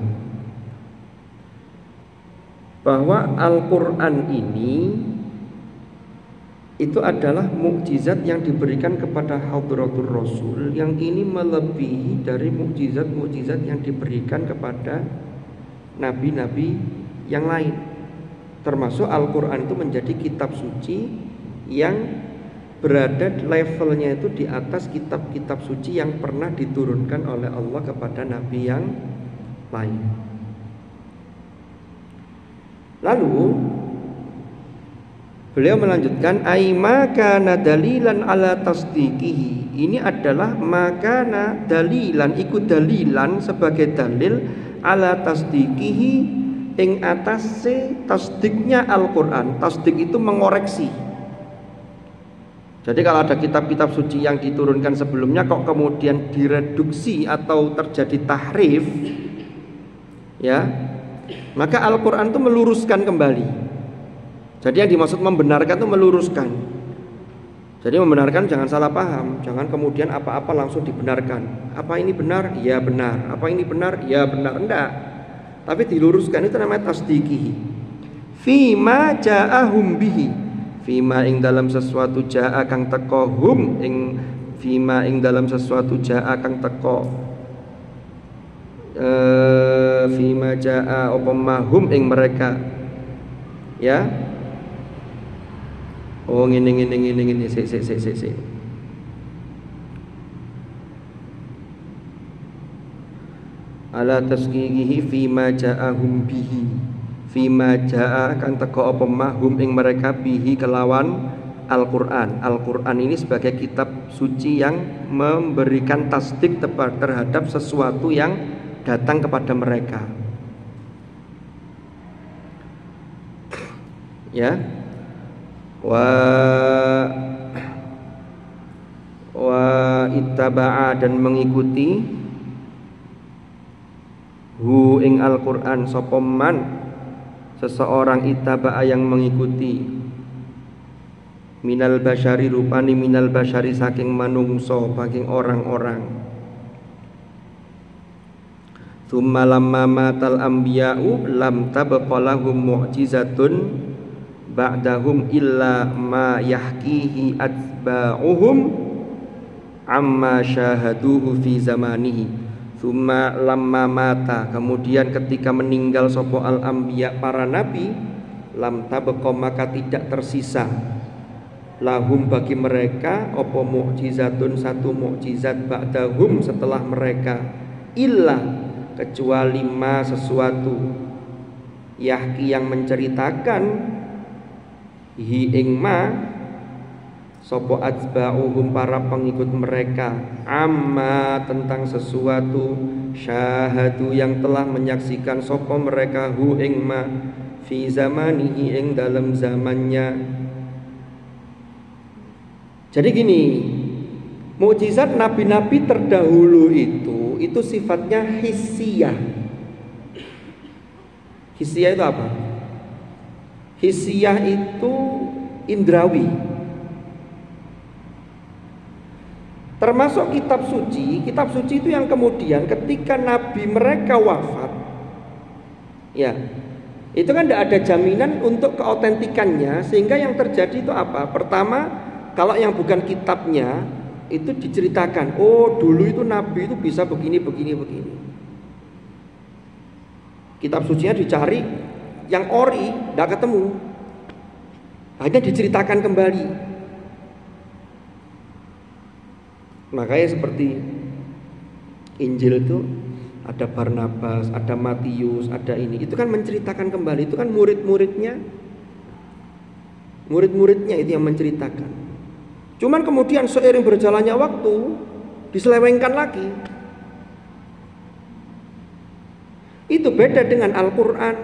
bahwa Al-Quran ini itu adalah mukjizat yang diberikan kepada Hadratur Rasul, yang ini melebihi dari mukjizat-mukjizat yang diberikan kepada nabi-nabi yang lain. Termasuk Al-Quran itu menjadi kitab suci yang berada levelnya itu di atas kitab-kitab suci yang pernah diturunkan oleh Allah kepada nabi yang lain. Lalu beliau melanjutkan aima kana dalilan ala tasdiqihi. Ini adalah makana dalilan, ikut dalilan sebagai dalil ala tasdiqihi ing atase tasdiknya Al-Qur'an. Tasdik itu mengoreksi. Jadi kalau ada kitab-kitab suci yang diturunkan sebelumnya kok kemudian direduksi atau terjadi tahrif, ya, maka Al-Quran itu meluruskan kembali. Jadi yang dimaksud membenarkan itu meluruskan. Jadi membenarkan jangan salah paham, jangan kemudian apa-apa langsung dibenarkan. Apa ini benar? Ya benar. Apa ini benar? Ya benar. Enggak. Tapi diluruskan, itu namanya tasdiqihi. Fima ja'ahum bihi. Fima ing dalam sesuatu ja'a kang teko hum ing fima ing dalam sesuatu ja'a kang teko fima ja'a apa mahum ing mereka, ya. Oh ngene sik. Ala tasqiqihi fima ja'ahum bihi. Fima ja'a kan teko apa mahum ing mereka bihi kelawan Al-Qur'an. Al-Qur'an ini sebagai kitab suci yang memberikan tasdik terhadap sesuatu yang datang kepada mereka. Ya. Wa ittaba'a dan mengikuti hu ing Al-Qur'an sapa man seseorang ittaba'a yang mengikuti minal basyari rupani minal basyari saking manungso saking orang-orang. Tsumma lamma matal anbiya'u lam tabqa lahum mu'jizatun ba'dahum illa ma yahkihi atba'uhum amma syahaduhu fi zamanihi. Tsumma lamma mata, kemudian ketika meninggal sapa al anbiya para nabi, lam tabqa maka tidak tersisa lahum bagi mereka apa mu'jizatun satu mu'jizat ba'dahum setelah mereka illa kecuali ma sesuatu yahki yang menceritakan hi ing ma sapa atba'uhum para pengikut mereka amma tentang sesuatu syahadu yang telah menyaksikan sapa mereka hu ing ma fi zamanihi ing dalam zamannya. Jadi gini, mukjizat nabi-nabi terdahulu itu sifatnya hissiyah. Hissiyah itu apa? Hissiyah itu indrawi. Termasuk kitab suci itu yang kemudian ketika nabi mereka wafat, ya, itu kan tidak ada jaminan untuk keautentikannya, sehingga yang terjadi itu apa? Pertama, kalau yang bukan kitabnya itu diceritakan, oh dulu itu nabi itu bisa begini. Kitab sucinya dicari, yang ori tidak ketemu, hanya diceritakan kembali. Makanya seperti Injil itu ada Barnabas, ada Matius, ada ini. Itu kan menceritakan kembali. Itu kan murid-muridnya itu yang menceritakan. Cuman kemudian seiring berjalannya waktu diselewengkan lagi. Itu beda dengan Al-Quran.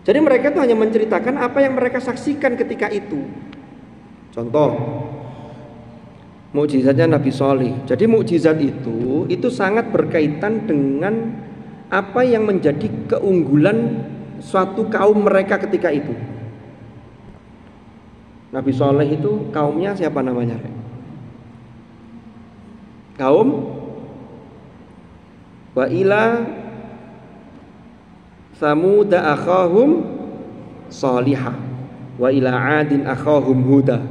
Jadi mereka itu hanya menceritakan apa yang mereka saksikan ketika itu. Contoh, mukjizatnya Nabi Shalih. Jadi mukjizat itu sangat berkaitan dengan apa yang menjadi keunggulan suatu kaum mereka ketika itu. Nabi Shalih itu kaumnya siapa namanya? Kaum wa ila Samud akhahum Shalihah wa ila Adin akhahum Huda.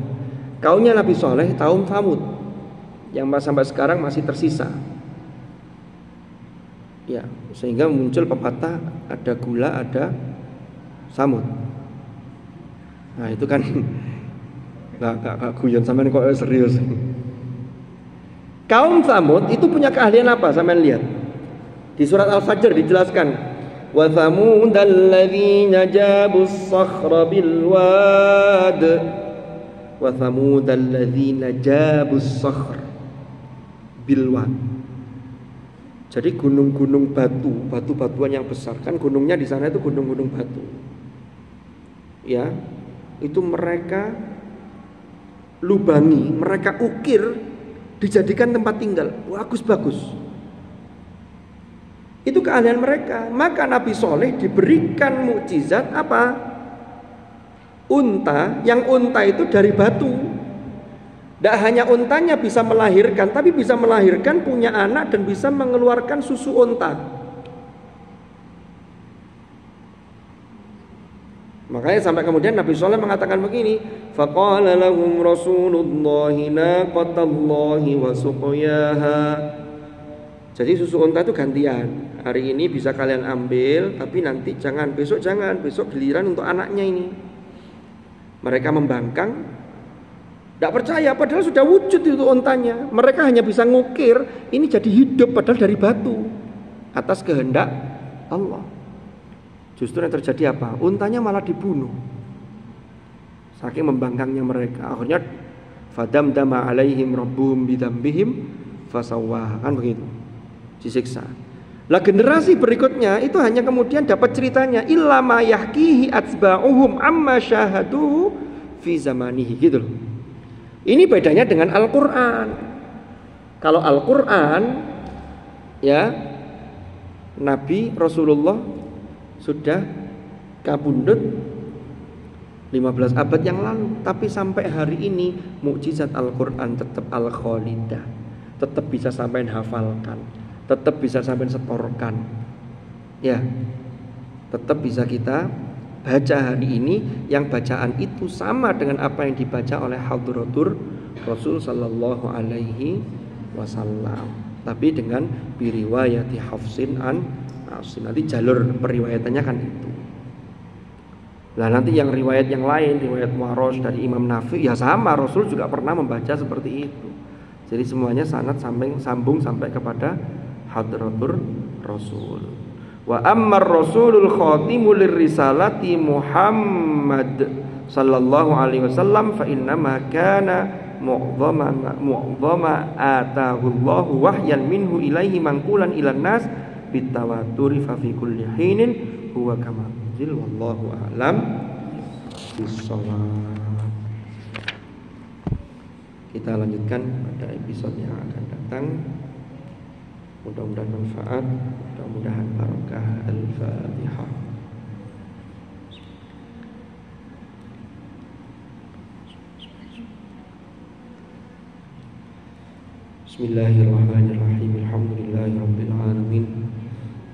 Kaumnya Nabi Shalih kaum Samud yang sampai sekarang masih tersisa. Ya, sehingga muncul pepatah ada gula ada Samud. Nah, itu kan Gak guyon sampean kok serius. Kaum Samud itu punya keahlian apa? Sampean lihat. Di surat Al-Fajr dijelaskan, wa thamudal ladzina jabus sakhra bil wad wa thamudal ladzina jabus sakhra bil wad. Jadi gunung-gunung batu-batuan yang besar, kan gunungnya di sana itu gunung-gunung batu. Ya, itu mereka lubangi, mereka ukir, dijadikan tempat tinggal. Bagus. Itu keahlian mereka. Maka Nabi Soleh diberikan mukjizat apa? Unta, yang unta itu dari batu. Tidak hanya untanya bisa melahirkan, tapi bisa melahirkan, punya anak, dan bisa mengeluarkan susu unta. Makanya sampai kemudian Nabi Soleh mengatakan begini, faqala lahum rasulullahi naqatallahi wa suqyaha. Jadi susu unta itu gantian. Hari ini bisa kalian ambil, tapi nanti jangan, besok giliran untuk anaknya ini. Mereka membangkang, tidak percaya, padahal sudah wujud itu untanya. Mereka hanya bisa ngukir, ini jadi hidup padahal dari batu, atas kehendak Allah. Justru yang terjadi apa? Untanya malah dibunuh, saking membangkangnya mereka. Akhirnya fadamdama alaihim rabbuhum bidambihim fasawwah, kan begitu, disiksa. Lah generasi berikutnya itu hanya kemudian dapat ceritanya, illa ma yahkihi atsba'uhum amma syahadu fi zamanihi, gitu loh. Ini bedanya dengan Al-Quran. Kalau Al-Quran, ya, Nabi Rasulullah sudah kabundut 15 abad yang lalu, tapi sampai hari ini mukjizat Al-Quran tetap al-khalidah, tetap bisa sampai hafalkan, tetap bisa sampai setorkan, ya, tetap bisa kita baca hari ini, yang bacaan itu sama dengan apa yang dibaca oleh Hadratur Rasul sallallahu alaihi wasallam, tapi dengan biriwayati hafsin an asin. Nanti jalur periwayatannya kan itu. Nah nanti yang riwayat yang lain, riwayat Waros dari Imam Nafi, ya sama, Rasul juga pernah membaca seperti itu. Jadi semuanya sanad sambung sampai kepada Hadratur Rasul. Wa ammar rasulul khatimu lirrisalati Muhammad sallallahu alaihi wasallam fa inna ma kana mu'dhama atahu Allahu wahyan minhu ilaihi manqulan ilan nas bitawaturi fa fi kulli hinin huwa kama zil wallahu a'lam bissawab. Kita lanjutkan pada episode yang akan datang. Mudah-mudahan manfaat, mudah-mudahan barakah. Al-Fatihah. Bismillahirrahmanirrahim. Alhamdulillahirabbil alamin.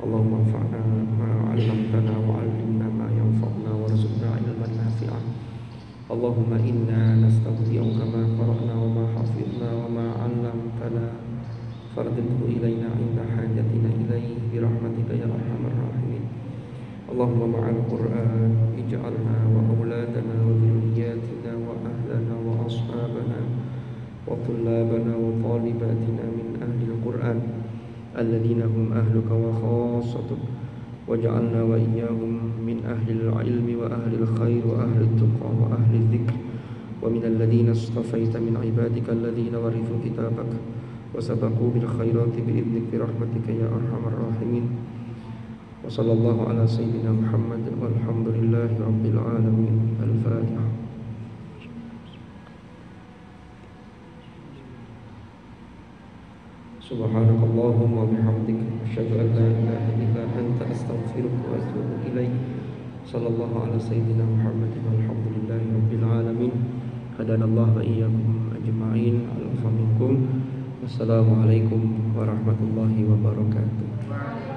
Allahumma anfa'na ma 'allamtana wa 'allimna ma yanfa'una warzuqna ilman nafi'an. Allahumma inna nastawdi'uka ma qara'na wa ma hafidhna wa ma 'allamtana fardhu ilaina inda hajatina ilaihi birahmatika ya arhamar rahimin. Allahumma ma'al Qur'an ij'alna wa auladana wa dhurriyyatina wa ahlana wa ashabana wa tullabana wa talibatina min ahli al-Qur'an alladhina hum ahluka wa khassatuk waj'alna wa iyyahum min ahli al-ilmi wa ahli al-khair wa ahli al-tuqa wa ahli al-dhikr wa min alladhina istafaita min ibadika alladhina warithu kitabaka وسبقوا بالخيرات بإذنك برحمتك يا أرحم الراحمين وصلى الله على سيدنا محمد والحمد لله رب العالمين. الفاتحة. سبحانك اللهم وبحمدك أشهد أن لا إله إلا أنت أستغفرك وأتوب إليك. صلى الله على سيدنا محمد والحمد لله رب العالمين. هدانا الله وإياكم أجمعين. العفو منكم. Assalamualaikum warahmatullahi wabarakatuh.